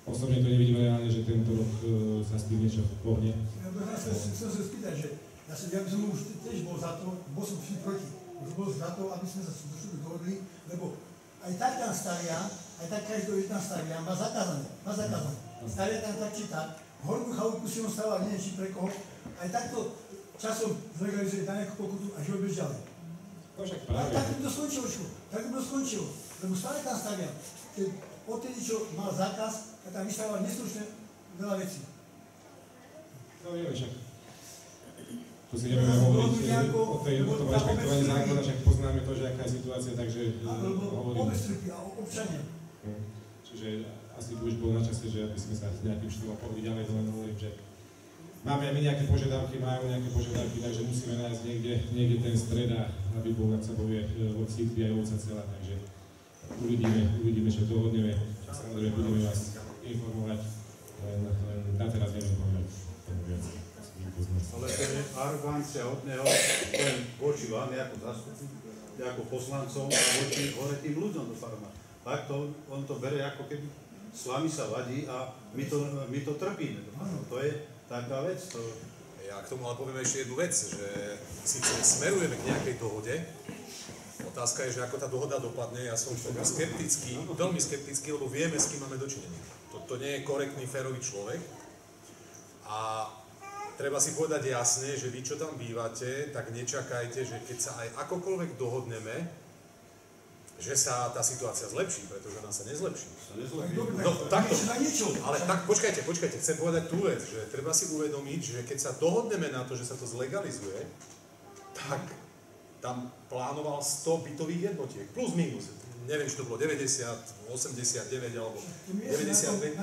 Osobne to nevidím reálne, že tento rok sa s tým niečo pohne. Ja chcem sa spýtať, že ja by som už tiež bol za to, bol som vždy proti. Už bol za to, aby sme sa skutočne dohodli, lebo aj tak tam stavia, aj tak každý tam stavia, má zakázané. Stavia tam tak či tak, hornú chalúbku si on stával, neviem či pre koho, aj takto časom zlegalizuje na nejakú pokutu a život bež ďalej. No však práve. Tak by to skončilo, lebo stále tam stavia. Odtedy, čo mal zákaz, tak tam vystával neslušne veľa vecí. No neviem, však to si nebudeme hovoriť o tom rešpektovaní zákona, však poznáme to, že aká je situácia, takže hovoríme. Obestrky a občania. Čiže asi by už bolo na čase, že aby sme sa nejakým štýlom pohli ďalej, to len hovorím, že máme aj my nejaké požiadavky, majú nejaké požiadavky, takže musíme nájsť niekde ten stred, aby bol nad sebou od cítky aj ovca celá, takže uvidíme, čo dohodneme. Samozrejme, budeme vás informovať, len na teraz neviem povedať viac. Ale to je arogancia od neho len voči vám, ako zastupci, ako poslancov, a voči hore tým ľuďom do farma. Takto on to bere, ako keby s vami sa vadí a my to trpíme. To je taká vec. Ja k tomu ale poviem ešte jednu vec, že síce smerujeme k nejakej dohode, otázka je, že ako tá dohoda dopadne. Ja som skeptický, veľmi skeptický, lebo vieme, s kým máme dočinenie. To nie je korektný, férový človek. A treba si povedať jasne, že vy, čo tam bývate, tak nečakajte, že keď sa aj akokoľvek dohodneme, že sa tá situácia zlepší, pretože ona sa nezlepší. No takto, ale tak, počkajte, chcem povedať tú vec, že treba si uvedomiť, že keď sa dohodneme na to, že sa to zlegalizuje, tak tam plánoval 100 bytových jednotiek, plus minus. Neviem, či to bolo 90, 89 alebo 95.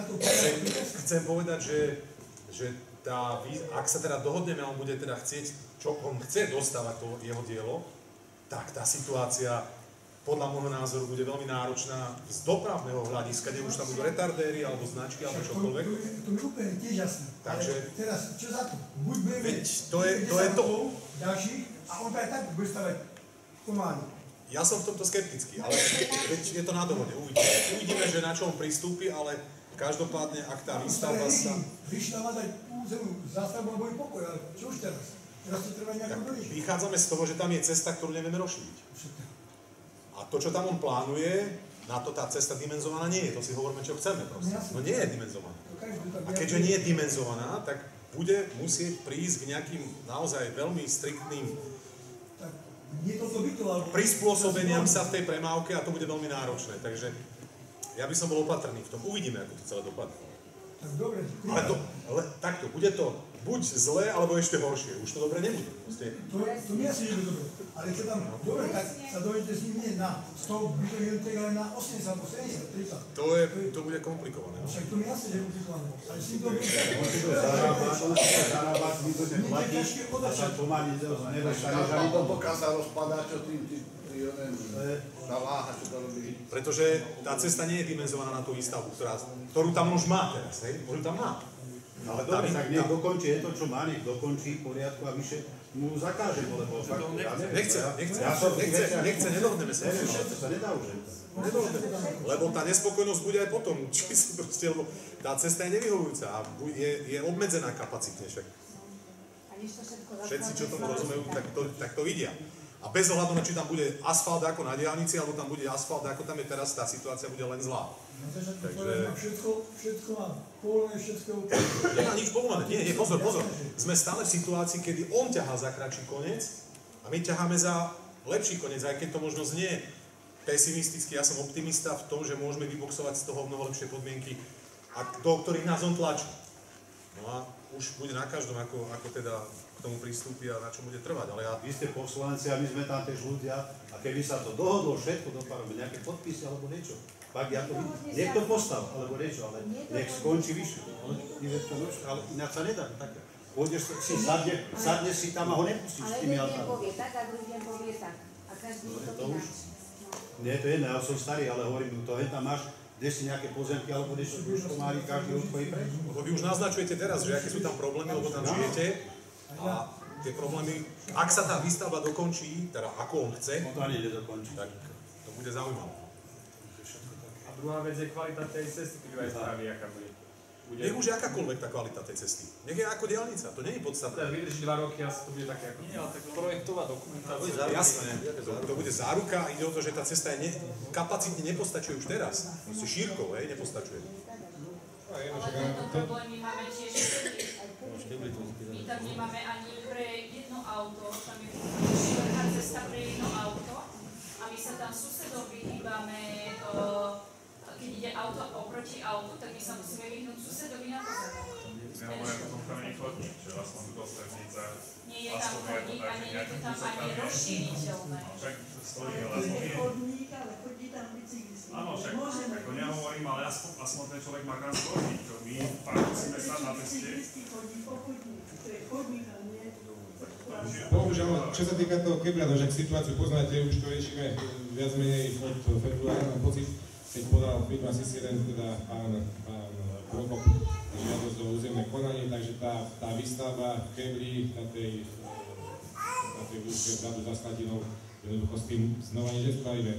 Chcem povedať, že ak sa teda dohodneme a on bude teda chcieť, čo on chce dostávať to jeho dielo, tak tá situácia podľa môjho názoru bude veľmi náročná z dopravného hľadiska, kde už tam budú retardéry alebo značky alebo čokoľvek. To mi úplne tiež jasné. Takže teraz, čo za to? Buď budeme to je to. Ďalších a on aj tak bude stavať pomáli. Ja som v tomto skeptický, ale je to na dohode. Uvidíme, že na čo on pristúpi, ale každopádne, ak tá výstavba sa... Vyšla má dať územnú zástavbu a boli pokoj, ale čo už teraz? Teraz to treba nejako doriešiť. Vychádzame z toho, že tam je cesta, ktorú nevieme rozšíriť. A to, čo tam on plánuje, na to tá cesta dimenzovaná nie je. To si hovoríme, čo chceme proste. No nie je dimenzovaná. A keďže nie je dimenzovaná, tak bude musieť prísť k nejakým naozaj veľmi striktným prispôsobeniam sa v tej premávke a to bude veľmi náročné. Takže ja by som bol opatrný v tom. Uvidíme, ako to celé dopadne. Tak dobre. Ale takto, bude to buď zlé, alebo ešte horšie. Už to dobre nebude. To mi asi nebude dobre. Ale keď tam dobre, tak sa dovedete s ním nie na 100 bytových jednotiek, ale na 80 alebo 70, 30. To bude komplikované. Však to mi asi, že je komplikované. Ale s tým to bude... Zarábať, my to neplatíš a sa pomaly nedostaneš ani to. Pokiaľ sa rozpadá, čo tá váha, čo to robí. Pretože tá cesta nie je dimenzovaná na tú výstavbu, ktorú tam už má teraz, hej? Možno tam má. Ale dobre, tak nech dokončí, je to, čo má, nech dokončí v poriadku a my mu zakážeme, lebo fakt... Nechce, nedohodneme sa. To sa nedá už. Lebo tá nespokojnosť bude aj potom, lebo tá cesta je nevyhovujúca a je obmedzená kapacitne však. Všetci, čo tomu rozumejú, tak to vidia. A bez ohľadu na či tam bude asfalt ako na diaľnici, alebo tam bude asfalt ako tam je teraz, tá situácia bude len zlá. Takže... Všetko má povolené, všetko... Nemá nič povolené. Nie, pozor. Sme stále v situácii, kedy on ťahá za kratší koniec a my ťaháme za lepší koniec, aj keď to možno znie pesimisticky. Ja som optimista v tom, že môžeme vyboxovať z toho mnoho lepšie podmienky, do ktorých nás on tlačí. No a už bude na každom, ako teda k tomu pristúpi a na čo bude trvať. Ale Vy ste poslanci a my sme tam tiež ľudia a keby sa to dohodlo všetko dopadlo, nejaké podpisy alebo niečo, pak ja to vidím. Niekto postav alebo niečo, ale nech skončí vyššie. Ale ináč sa nedá také. Pôjdeš si, sadne si tam a ho nepustíš s tými altármi. Ale jeden povie tak a druhý povie tak. A každý to ináč. Nie, to je jedno, ja som starý, ale hovorím, to tam máš, kde si nejaké pozemky alebo niečo, už pomáli každý odpojí preč. Lebo vy už naznačujete teraz, že aké sú tam problémy, lebo tam žijete a tie problémy, ak sa tá výstavba dokončí, teda ako on chce, to ani nedokončí. Tak to bude zaujímavé. druhá vec je kvalita tej cesty, keď aj spraví, aká bude. Nech už je akákoľvek tá kvalita tej cesty. Nech je ako diaľnica, to nie je podstatné. Teda vydrží 2 roky, asi to bude také ako... Nie, ale tak projektová dokumentácia. Jasné, to bude záruka, ide o to, že tá cesta je kapacitne nepostačuje už teraz. Proste šírkou, nepostačuje. Ale tento problém my máme tiež my tam nemáme ani pre jedno auto, tam je široká cesta pre jedno auto a my sa tam susedom vyhýbame, keď ide auto oproti autu, tak my sa musíme vyhnúť susedovi na pozadí. Ja hovorím, že tam není chodník, že aspoň do strednice. Nie je tam chodník a nie je to tam ani rozšíriteľné. Však stojí, ale aspoň je. Ale chodí tam bicyklisti. Áno, však ako nehovorím, ale aspoň ten človek má kam chodník, čo my fakt musíme stať na ceste. Chodí po chodník, to je chodník a nie. Bohužiaľ, čo sa týka toho Kebra, no, že situáciu poznáte, už to riešime viac menej od februára, mám pocit, keď podal firma SIS-1, teda pán Prokop, žiadosť o územné konanie, takže tá výstavba v Kebri na tej úzkej vzadu za Slatinou, jednoducho s tým znova nič nespravíme.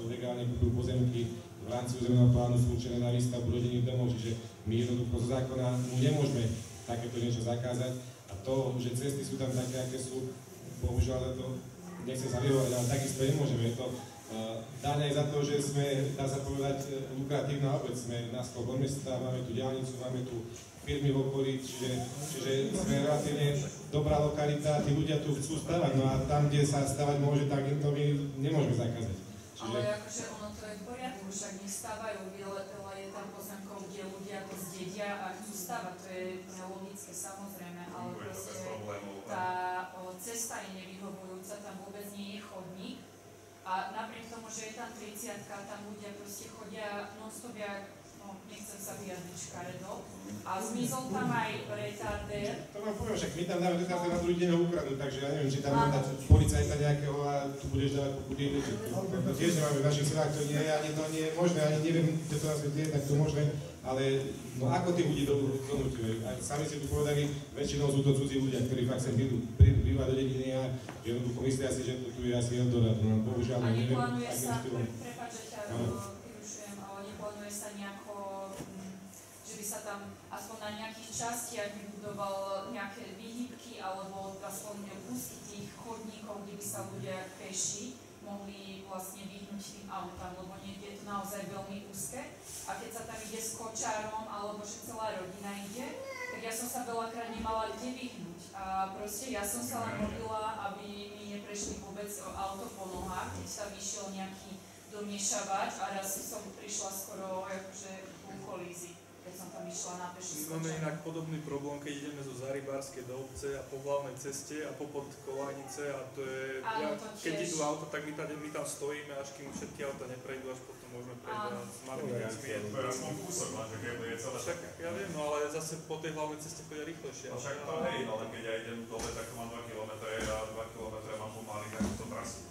Legálne kúpil pozemky v rámci územného plánu sú určené na výstavbu rodinných domov, čiže my jednoducho zo zákona mu nemôžeme takéto niečo zakázať. A to, že cesty sú tam také, aké sú, bohužiaľ to nechcem sa vyhovať, ale takisto nemôžeme. Je to daň aj za to, že sme, dá sa povedať, lukratívna obec. Sme na skôr mesta, máme tu diaľnicu, máme tu firmy v okolí, čiže sme relatívne dobrá lokalita, tí ľudia tu chcú stavať, no a tam, kde sa stavať môže, tak im to my nemôžeme zakázať. Ale akože ono to je v poriadku, však nestávajú, veľa je tam pozemkov, kde ľudia ako zdedia a chcú stavať, to je logické samozrejme, ale proste tá cesta je nevyhovujúca, tam vôbec nie je chodník a napriek tomu, že je tam 30-ka, tam ľudia proste chodia non-stop, nechcem sa vyjadriť škaredo, a zmizol tam aj retardér. To vám poviem, však my tam dáme retardér na druhý deň ho ukradnú, takže ja neviem, či tam mám dať policajta nejakého a tu budeš dávať pokuty, to tiež nemáme v našich silách, to nie je možné, ani neviem, čo to na svete je, tak to možné, ale no ako tí ľudí donútime? Sami si tu povedali, väčšinou sú to cudzí ľudia, ktorí fakt sem bývajú do dediny a jednoducho myslia si, že tu je asi Eldorado, no bohužiaľ neviem, akým štýlom. Prepáč, že ťa vyrušujem, ale neplánuje sa nejako, že by sa tam aspoň na nejakých častiach vybudoval nejaké výhybky alebo aspoň úzky tých chodníkov, kde by sa ľudia peši mohli vlastne vyhnúť tým autám, lebo niekde je to naozaj veľmi úzke. A keď sa tam ide s kočárom, alebo že celá rodina ide, tak ja som sa veľakrát nemala kde vyhnúť. A proste ja som sa len modlila, aby mi neprešli vôbec auto po nohách, keď sa vyšiel nejaký domiešavač a raz som prišla skoro akože ku kolízii, keď som tam išla na peši. Máme inak podobný problém, keď ideme zo Zarybárskej do obce a po hlavnej ceste a popod Kolajnice a to je, keď idú auta, tak my tam stojíme, až kým všetky auta neprejdú, až potom môžeme prejsť s malými vecmi. To je aspoň kúsok, lenže keď je celé však, ja viem, no ale zase po tej hlavnej ceste pôjde rýchlejšie. Však to hej, ale keď ja idem dole, tak to mám 2 km a 2 km mám pomaly takúto trasu.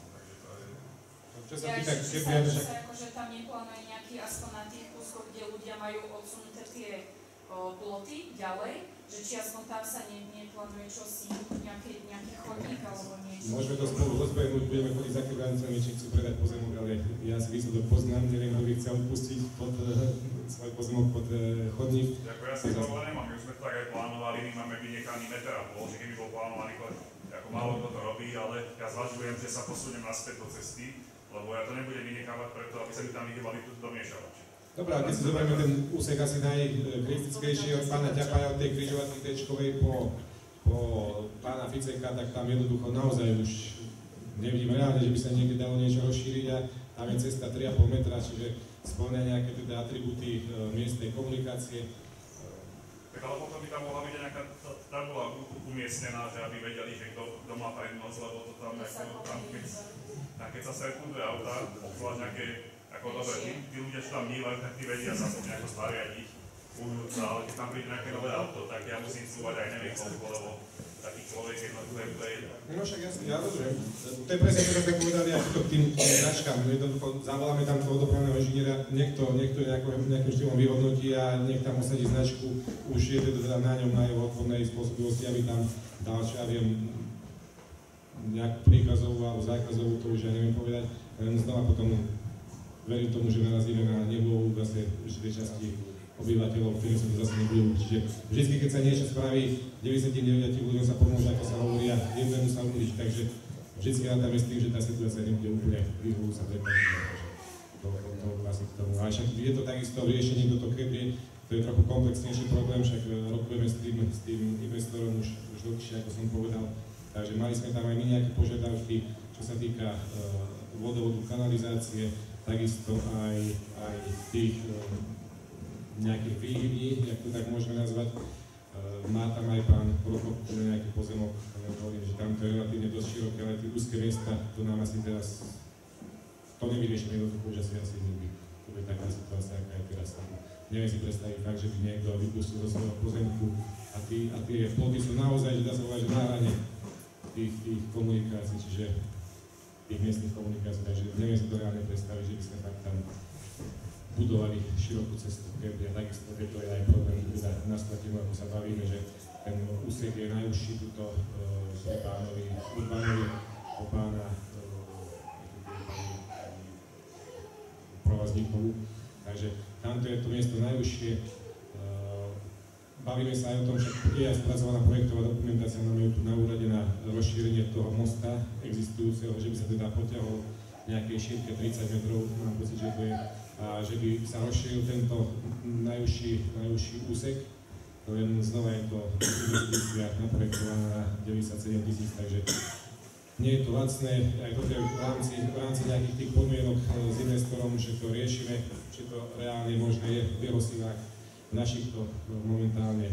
Čo sa týka akože tam neplánuje nejaký, aspoň na tých kúskoch, kde ľudia majú odsunuté tie ploty ďalej, že či aspoň tam sa neplánuje čosi, nejaký chodník alebo niečo. Môžeme to spolu rozbehnúť, budeme chodiť za Kebrancami, či chcú predať pozemok, ale ja si výsledok poznám, neviem, kto by chcel pustiť svoj pozemok pod chodník. Ja si problém nemám, my už sme to tak aj plánovali, my máme vynechaný meter a pol, že keby bol plánovaný, ako málo kto to robí, ale ja zvažujem, že sa posuniem naspäť do cesty, lebo ja to nebudem vynechávať preto, aby sa mi tam vyhýbali domiešavači. Dobre, a keď si zoberieme ten úsek asi najkritickejší od pána Ťapaja, od tej križovatky tečkovej po pána Ficeka, tak tam jednoducho naozaj už nevidím reálne, že by sa niekde dalo niečo rozšíriť a tam je cesta 3,5 metra, čiže spĺňa nejaké teda atribúty miestnej komunikácie. Tak ale potom by tam mohla byť nejaká tabula umiestnená, že aby vedeli, že kto má prednosť, lebo to tam keď sa stretnú dve autá, obzvlášť nejaké, ako dobre, tí ľudia, čo tam nívajú, tak tí vedia sa nejako zariadiť, ale keď tam príde nejaké nové auto, tak ja musím slúvať aj neviem koľko, lebo taký človek jednoduché prejde. No však jasne, ja rozumiem. To je presne, čo sme povedali, ako to k tým značkám. Jednoducho zavoláme tam toho dopravného inžiniera, niekto nejakým štýlom vyhodnotí a nech tam usadí značku, už je to teda na ňom, na jeho odbornej spôsobilosti, aby tam dal, čo ja viem, nejakú príkazovú alebo zákazovú, to už ja neviem povedať, len znova potom verím tomu, že narazíme na nevôľu zase určitej časti obyvateľov, ktorí sa to zase nebudú. Čiže vždy, keď sa niečo spraví, 99 ľuďom sa pomôže, ako sa hovorí, a jednému sa ubližiť, takže vždy rátame s tým, že tá situácia nebude úplne vyhovujúca pre to vlastne k tomu. A však je to takisto riešenie toto keby, to je trochu komplexnejší problém, však rokujeme s tým investorom už dlhšie, ako som povedal. Takže mali sme tam aj my nejaké požiadavky, čo sa týka vodovodu, kanalizácie, takisto aj tých nejakých výhybní, jak to tak môžeme nazvať. Má tam aj pán Prokop nejaký pozemok, hovorím, že tam to je relatívne dosť široké, ale tie úzke miesta, to nám asi teraz, to nevyriešime jednoducho, že asi nikdy. To je taká situácia, aká je teraz. Neviem si predstaviť fakt, že by niekto vypustil zo svojho pozemku a tie plody sú naozaj, že dá sa povedať, že na hrane tých komunikácií, čiže tých miestnych komunikácií, takže neviem si to reálne predstaviť, že by sme tak tam budovali širokú cestu keby, a takisto je to aj problém, že teda na Slatimu, ako sa bavíme, že ten úsek je najúžší tuto pánovi Urbanovi, po pána Provazníkovu, takže tamto je to miesto najúžšie. Bavíme sa aj o tom, že je spracovaná projektová dokumentácia na úrade na rozšírenie toho mosta existujúceho, že by sa teda potiahol nejakej šírke 30 metrov, mám pocit, že to je, a že by sa rozšíril tento najúžší úsek. Len znova je to investícia naprojektovaná na 97 000, takže nie je to lacné, aj toto je v rámci nejakých tých podmienok s investorom, že to riešime, či to reálne možné je v jeho silách. V našich to momentálne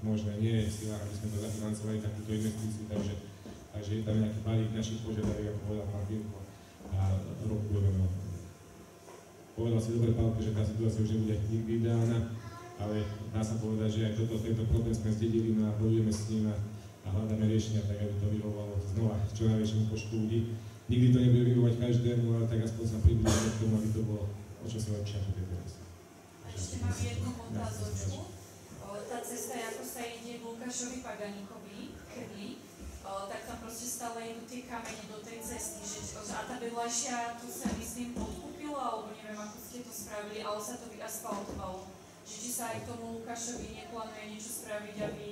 možné nie je v silách, aby sme to zafinancovali takúto investíciu, takže je tam nejaký balík našich požiadaviek, ako povedal pán Vilko, a rokujeme. Povedal si dobre, Pálko, že tá situácia už nebude nikdy ideálna, ale dá sa povedať, že aj tento problém sme zdedili a bojujeme s ním a hľadáme riešenia tak, aby to vyhovovalo znova čo najväčšiemu počtu ľudí. Nikdy to nebude vyhovovať každému, ale tak aspoň sa približíme k tomu, aby to bolo o čo sa lepšie ako tieto veci. A ešte mám jednu otázočku. Tá cesta, ako sa ide v Lukášovi Paganíkovi, Kebli, tak tam proste stále idú tie kamene do tej cesty, a tá vedľajšia, tu sa myslím podkúpila, alebo neviem, ako ste to spravili, ale sa to vyasfaltovalo. Či sa aj k tomu Lukášovi neplánuje niečo spraviť, aby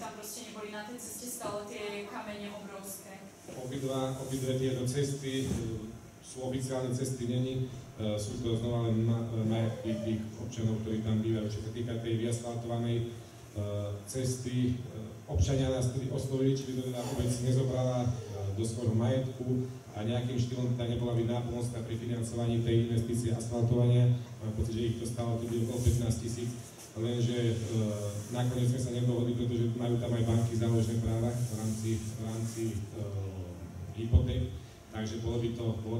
tam proste neboli na tej ceste stále tie kamene obrovské. Obidve tieto cesty sú oficiálne cesty, není. Sú to znova len majetky tých občanov, ktorí tam bývajú. Čo sa týka tej vyasfaltovanej cesty, občania nás tedy oslovili, či by to teda obec nezobrala do svojho majetku a nejakým štýlom teda nebola by nápomocná pri financovaní tej investície asfaltovania. Mám pocit, že ich to stalo tedy okolo 15 000, lenže nakoniec sme sa nedohodli, pretože majú tam aj banky záložné práva v rámci hypoték. Takže bolo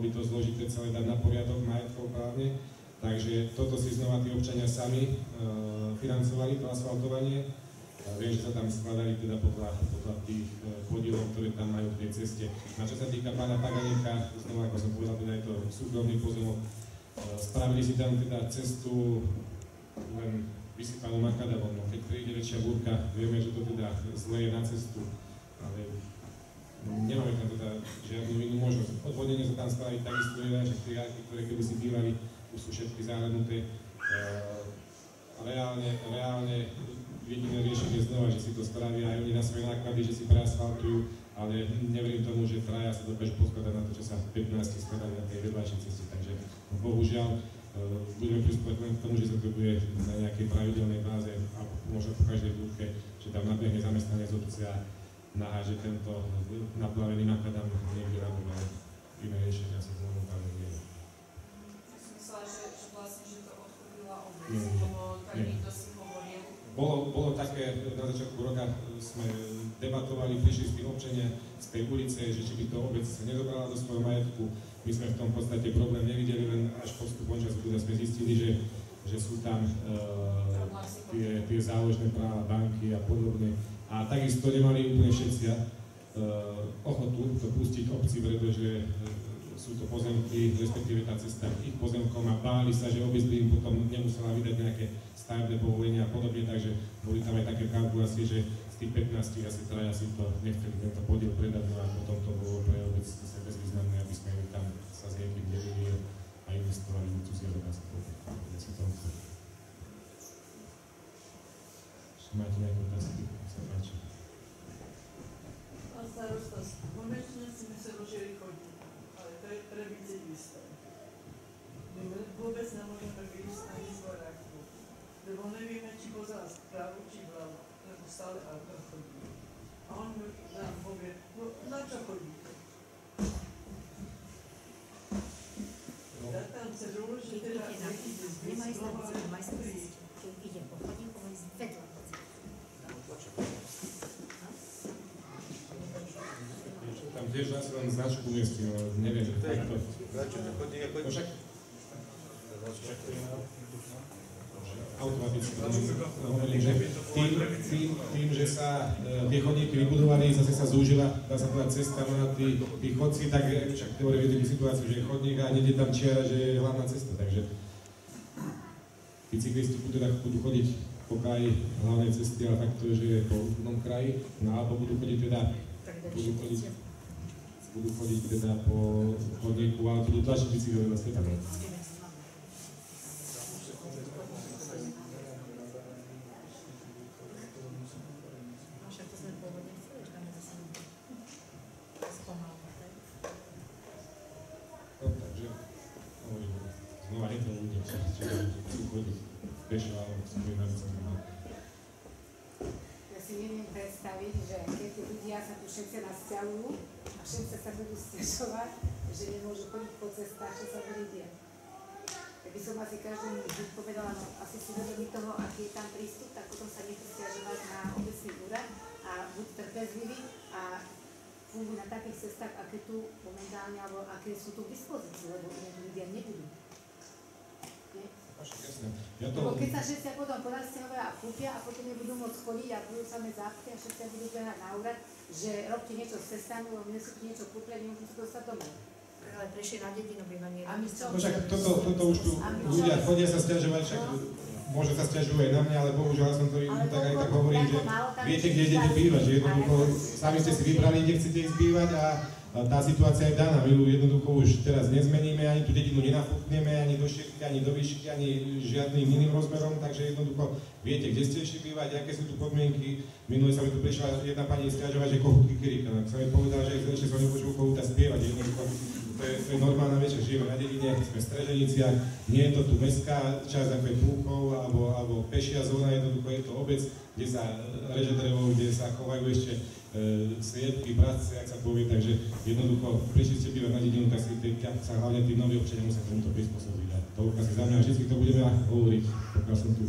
by to zložité celé dať na poriadok majetkov právne. Takže toto si znova tí občania sami financovali, to asfaltovanie. Viem, že sa tam skladali teda podľa tých podielov, ktoré tam majú v tej ceste. A čo sa týka pána Paganíka, znova ako som povedal, teda je to súkromný pozemok. Spravili si tam teda cestu len vysypanú makadavom. Keď príde väčšia búrka, vieme, že to teda zle je na cestu, ale nemáme tam teda žiadnu inú možnosť. Odvodnenie sa tam spraviť takisto je, že tie jarky, ktoré keby si bývali, už sú všetky zahľadnuté. Reálne jediné riešenie znova, že si to spravia aj oni na svoje náklady, že si preasfaltujú, ale neverím tomu, že traja sa dokážu poskladať na to, čo sa 15 skladali na tej vedľajšej ceste. Takže bohužiaľ budeme pristupovať len k tomu, že sa to bude na nejakej pravidelnej báze a možno po každej búrke, že tam nabehne zamestnanec z obce a naháže tento naplavený makadam niekde na to, ale iné riešenia sa to momentálne nie je. Ja som myslela, že vlastne, že to odkúpila obec, lebo tak niekto si hovoril. Bolo také, na začiatku roka sme debatovali, prišli s tým občania z tej ulice, že či by to obec sa nezobrala do svojho majetku. My sme v tom podstate problém nevideli, len až postupom času teda sme zistili, že sú tam tie záložné práva, banky a podobne. A takisto nemali úplne všetci ochotu to pustiť obci, pretože sú to pozemky, respektíve tá cesta k ich pozemkom a báli sa, že obec by im potom nemusela vydať nejaké stavebné povolenia a podobne, takže boli tam aj také kalkulácie, že z tých 15 asi traja si to nechceli tento podiel predať, no a potom to bolo pre obec bezvýznamné, aby sme tam sa s niekým delili a a investovali do cudzieho vlastného. Ešte máte nejaké otázky? Sa páči. Pán starosta, konečne sme sa dožili chodník, ale to je pre bicyklistov. My vôbec nemôžeme ísť ani z baráku, lebo nevieme, či pozerať vpravo, či vľavo, lebo stále auto chodí. A on nám povie, no na čo chodíte? Ja tam cedulu, že teda nechýte zbyť, lebo ide po chodníku, majú vedľa. Tam tiež zase len značku umiestnil, ale neviem, že to... Však... Automaticky. Hovorím, že tým, že sa tie chodníky vybudovali, zase sa zúžila, dá sa povedať, cesta na tí chodci, tak však teórie vidíte situáciu, že je chodník a nejde tam čiara, že je hlavná cesta, takže bicyklisti budú chodiť po kraji hlavnej cesty, ale fakt to je, že je po úplnom kraji, no alebo budú chodiť teda po chodníku, ale budú tlačiť bicykle na sveta. Ja si neviem predstaviť, že keď tí ľudia sa tu všetci nasťahujú a všetci sa budú sťažovať, že nemôžu chodiť po cestách, čo sa bude diať. Keby som asi každému povedala, no asi si vedomí toho, aký je tam prístup, tak potom sa nechce sťažovať na obecný úrad a buď trpezliví a fungujú na takých cestách, aké tu momentálne, alebo aké sú tu k dispozícii, lebo iné ľudia nebudú. Lebo keď sa všetci potom ponasťahujú a kúpia a potom nebudú môcť chodiť a budú samé zápky a všetci budú behať na úrad, že robte niečo s cestami, lebo nie sú niečo kúpili, nemôžu sa dostať domov. Ale prešli na dedinu bývanie. Však toto už tu ľudia chodia sa sťažovať, však môže sa sťažujú aj na mňa, ale bohužiaľ som to tak aj tak hovorím, že viete, kde idete bývať, že jednoducho sami ste si vybrali, kde chcete ísť bývať a tá situácia je daná. My ju jednoducho už teraz nezmeníme, ani tú dedinu nenafúkneme, ani do šírky, ani do výšky, ani žiadnym iným rozmerom, takže jednoducho viete, kde ste išli bývať, aké sú tu podmienky. Minule sa mi tu prišla jedna pani sťažovať, že kohútky kyrika, tak som jej povedal, že ešte sa nemôžu kohúta spievať, jednoducho to je normálna vec, že žijeme na dedine, sme v Streženiciach, nie je to tu mestská časť, ako je Púchov, alebo pešia zóna, jednoducho je to obec, kde sa reže drevo, kde sa chovajú ešte sliepky, prasce, jak sa povie, takže jednoducho prišli ste bývať na dedinu, tak sa hlavne tí noví občania musia tomuto prispôsobiť. A to asi za mňa vždy to budeme hovoriť, pokiaľ som tu.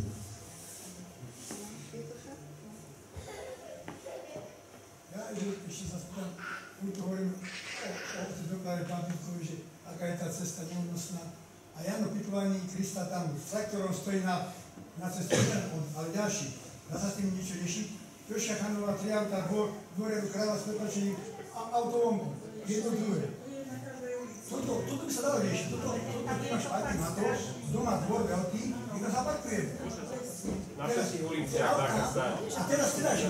Ja ešte sa spýtam, tu hovorím o dokáre Pántinkovi, že aká je tá cesta neúnosná. A Jano Pitovaní Krista tam s traktorom stojí na ceste, ale ďalší. Dá sa s tým niečo riešiť? Jošia Chanová, 3 auta, dvore kráľa s prepačením autovonku, jedno druhé. Toto by sa dalo riešiť, toto máš parking na to, doma dvor veľký, my to zaparkujeme. Na všetkých uliciach taká stáť. A teraz že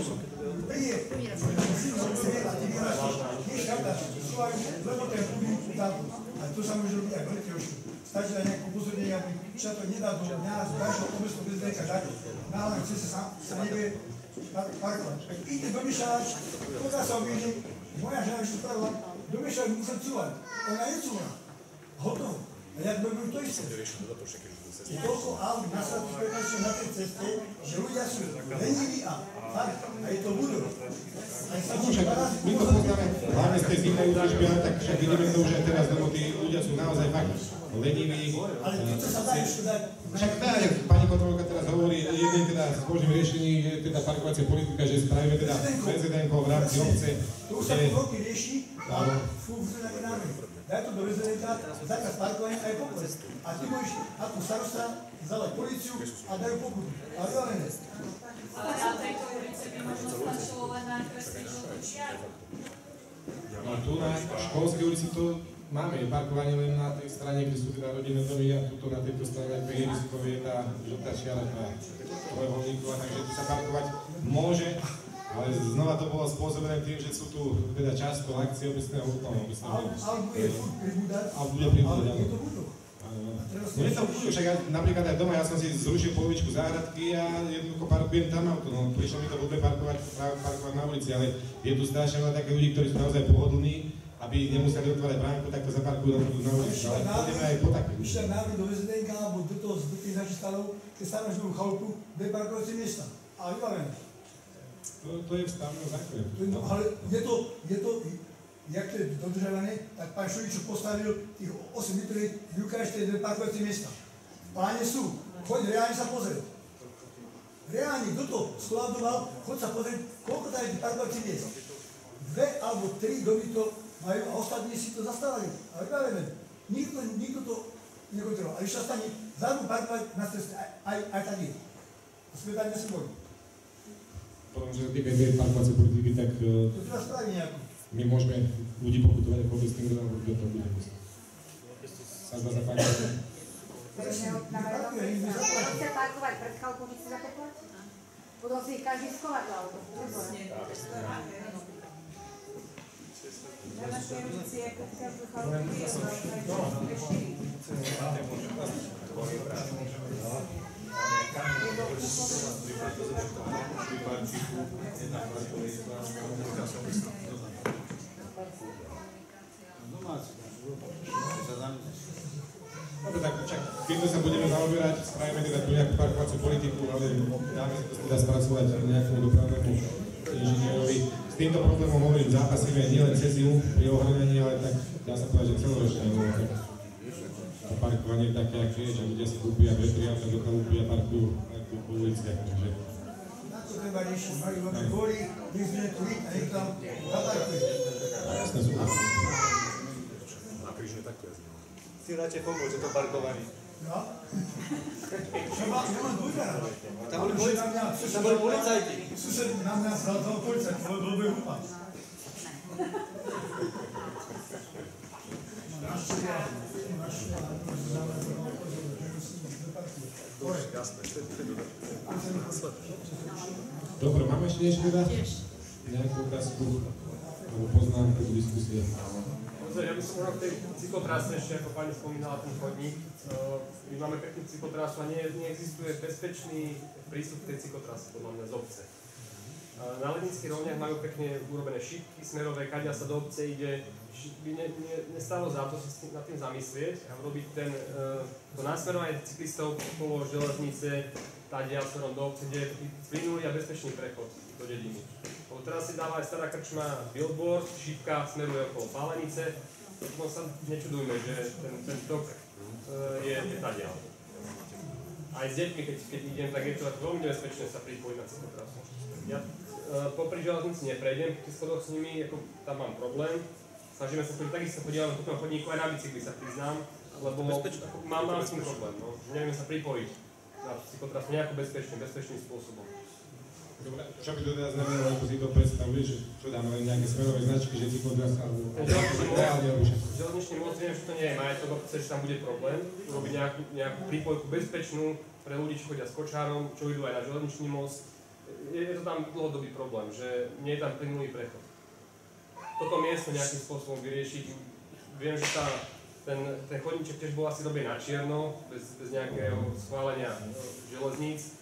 príde a ty vyhľadáš, tiež auta súvajú, lebo ten púdnik tam, a to sa môže robiť aj veľký ročku. Stačí aj nejaké upozornenie, aby sa to nedá do dňa, z ďalšieho pomyslu bez veka dať, náhľadne ceste sa nevie parkovať. Ide do Mišáč, koľká sa objíde, moja žena ešte spravila, do Mišáč musím cúvať, ona necúva. Hotovo. A ja robím to isté. Je toľko aut na tej ceste, že ľudia sú leniví a fakt, a je to budov. My to poznáme, hlavne z tej zimnej údržby, ale tak však vidíme to už aj teraz, lebo tí ľudia sú naozaj fakt leniví. Ale to sa dá ešte dať. Však tá, jak pani kontrolka teraz hovorí, jedným teda s Božím riešením je teda parkovacia politika, že spravíme teda VZN-ko v rámci obce. To už sa po roky rieši, ale fú, také návrhy. Daj to do VZN-ka, zákaz parkovania aj pokles. A ty môžeš ako starosta zavolať políciu a dajú pokutu. Ale ďalej ne. Ale na tejto ulici by možno stačilo len nakresliť žltú čiaru. No tu na školskej ulici to máme, je parkovanie len na tej strane, kde sú teda rodinné domy a tuto na tejto strane pri Jeriskovej je tá žltá čiara trojholníková, takže tu sa parkovať môže, ale znova to bolo spôsobené tým, že sú tu teda často akcie obecného úkonu. Ale bude furt pribúdať, ale bude pribúdať, ale je to budov. No je to však ja, napríklad aj doma, ja som si zrušil polovičku záhradky a jednoducho parkujem tam auto, no prišlo mi to vôbec parkovať na ulici, ale je tu strašne veľa takých ľudí, ktorí sú naozaj pohodlní, aby nemuseli otvárať bránku, tak to zaparkujú na ulici, ale pôjdeme aj po takých. Vyšiel návrh do VZDNK alebo do tých našich stanov, keď stavíš novú chalupu, dve parkovacie miesta. A vybavené. To je v stavnom zákone. No, ale je to, jak to je dodržované, tak pán Šuličuk postavil tých 8 litrov, vyukáž tie dve parkovacie miesta. V pláne sú, choď reálne sa pozrieť. Reálne, kto to skladoval, choď sa pozrieť, koľko tam je parkovacích miest. 2 alebo 3 domy to majú a ostatní si to zastávali. A vybavené. Nikto to nekontroloval. A ešte sa stane zároveň parkovať na ceste, aj tak je. A sme tam nesúboli. Potom, že týka tej parkovacej politiky, tak to treba spraviť nejako. My môžeme ľudí pokutovať ako bez tým, kto to bude. Sa zdá za parkovať. Chce parkovať pred chalkou, keď si za to platí. Potom si ich každý schovať do auto. Dobre, tak však týmto sa budeme zaoberať, spravíme teda tu nejakú parkovaciu politiku, ale dáme sa to teda spracovať nejakému dopravnému inžinierovi. S týmto problémom hovorím, zápasíme nielen cez zimu pri ohľadaní, ale tak dá sa povedať, že celoročne. To parkovanie je také, aké je, že ľudia si kúpia vetri a do chalupy a parkujú po uliciach. Takže... Na to treba riešiť, majú veľké dvory, nech sme tu a nech tam zaparkuje. Jasné, super. Na krížne takto jazdí. Si dáte pomôcť, že to parkovali. No. Čo mám dvojkara? Tam boli policajti. Sused na mňa zdal toho policajti, to bol hlúpa. Dobre, máme ešte niečo teda? Nejakú otázku alebo poznámku do diskusie? Ja by som mohol k tej cyklotrase ešte, ako pani spomínala, ten chodník. My máme peknú cyklotrasu a neexistuje bezpečný prístup k tej cyklotrase, podľa mňa z obce. Na Lednických rovniach majú pekne urobené šípky smerové, kadia sa do obce ide. By nestalo za to sa nad tým zamyslieť a robiť to nasmerovanie cyklistov okolo železnice, tádiaľ smerom do obce, kde je plynulý a bezpečný prechod do dediny. Teraz si dáva aj stará krčma billboard, šípka smeruje okolo Pálenice, potom sa nečudujme, že ten tok je tádiaľ. Aj s deťmi, keď idem, tak je to veľmi nebezpečné sa pripojiť na cyklotrasu. Ja popri železnici neprejdem, pri schodoch s nimi, ako tam mám problém. Snažíme sa takisto podívať na chodníku, aj na bicykli sa priznám, lebo mám s tým problém, no. Nevieme sa pripojiť na cyklotrasu nejako bezpečným spôsobom. Dobre, čo by to teda znamenalo, ako si to predstavuješ, čo dáme len nejaké smerové značky, že cyklotrasa alebo reálne alebo všetko? Železničný most, viem, že to nie je majetok obce, že tam bude problém, urobiť nejakú prípojku bezpečnú pre ľudí, čo chodia s kočárom, čo idú aj na železničný most. Je to tam dlhodobý problém, že nie je tam plynulý prechod. Toto miesto nejakým spôsobom vyriešiť. Viem, že ten chodníček tiež bol asi robený na čierno, bez nejakého schválenia železníc.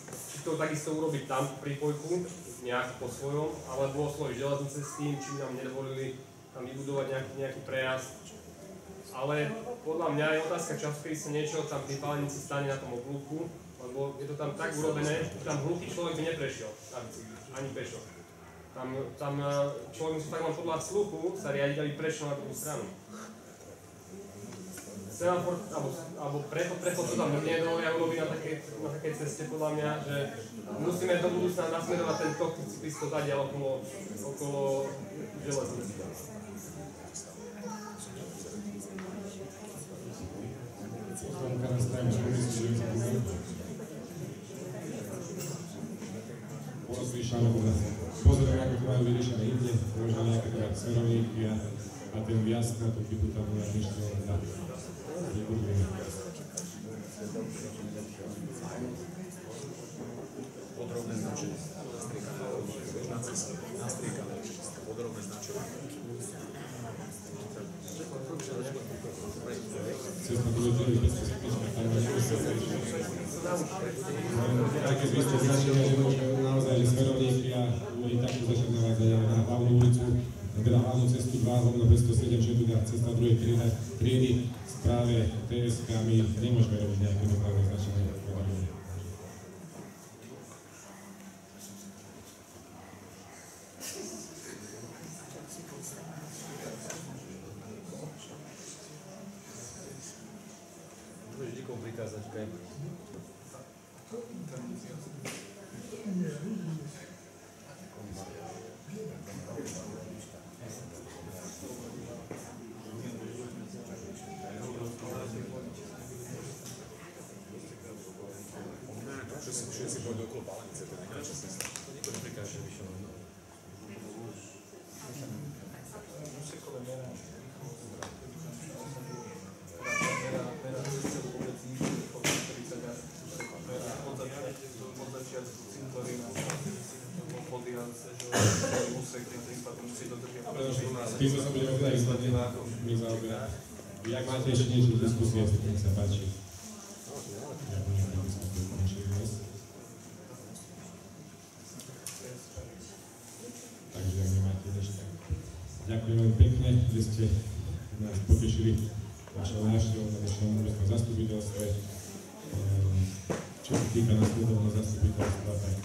Či to takisto urobiť tam prípojku, nejak po svojom, alebo osloviť železnice s tým, či by nám nedovolili tam vybudovať nejaký prejazd. Ale podľa mňa je otázka času, kedy sa niečo tam pri Pálenici stane na tom oblúku, lebo je to tam tak urobené, že tam hluchý človek by neprešiel na bicykli, ani pešo. Tam človek musí tak len podľa sluchu sa riadiť, aby prešiel na druhú stranu. Semafor, alebo prechod to tam nedovolia urobiť na takej ceste, podľa mňa, že musíme do budúcna nasmerovať ten tok cyklistov tadiaľ okolo železnice. Pozrieme, ako to majú vyriešené inde, možno nejaké teda smerovníky a ten viazd na to typu tam na niečo na nebudujeme. Podrobné značenie. Nastriekané. Podrobné značenie. Cez na druhé bezpečná, tam také zvyšne značenia, že naozaj, že smerovníky a ľudí takto začať navádzať na hlavnú ulicu, teda hlavnú cestu 2, rovno 207, že teda cesta druhej triedy práve TSK my nemôžeme robiť nejaké dopravné značenie. Vždy komplikázať, kaj? Všetci pôjdu okolo Palenice, to je najkračšia cesta. To nikto neprekáže, vyšiel. S týmto sa budeme teda výsledne my zaoberať. Jak máte ešte niečo diskusie, nech sa páči. Takže ak nemáte nič, tak ďakujem veľmi pekne, že ste nás potešili vašou návštevou na dnešnom úmestnom zastupiteľstve. Čo sa týka nasledovného zastupiteľstva, tak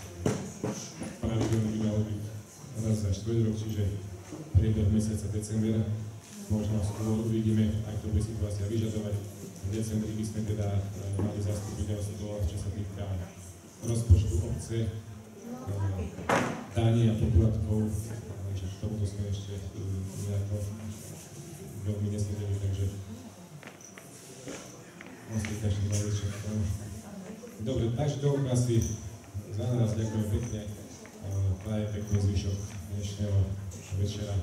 pravidelne by malo byť raz za 4 rok, čiže priebeh mesiaca decembra. Možno skôr uvidíme, ak to bude situácia vyžadovať. V decembri by sme teda mali zastupiteľstvo, čo sa týka rozpočtu obce, daní a poplatkov, takže k tomuto sme ešte nejako veľmi nesledili, takže vlastne každý má niečo. Dobre, takže toľko asi za nás, ďakujem pekne, prajem pekný zvyšok dnešného večera.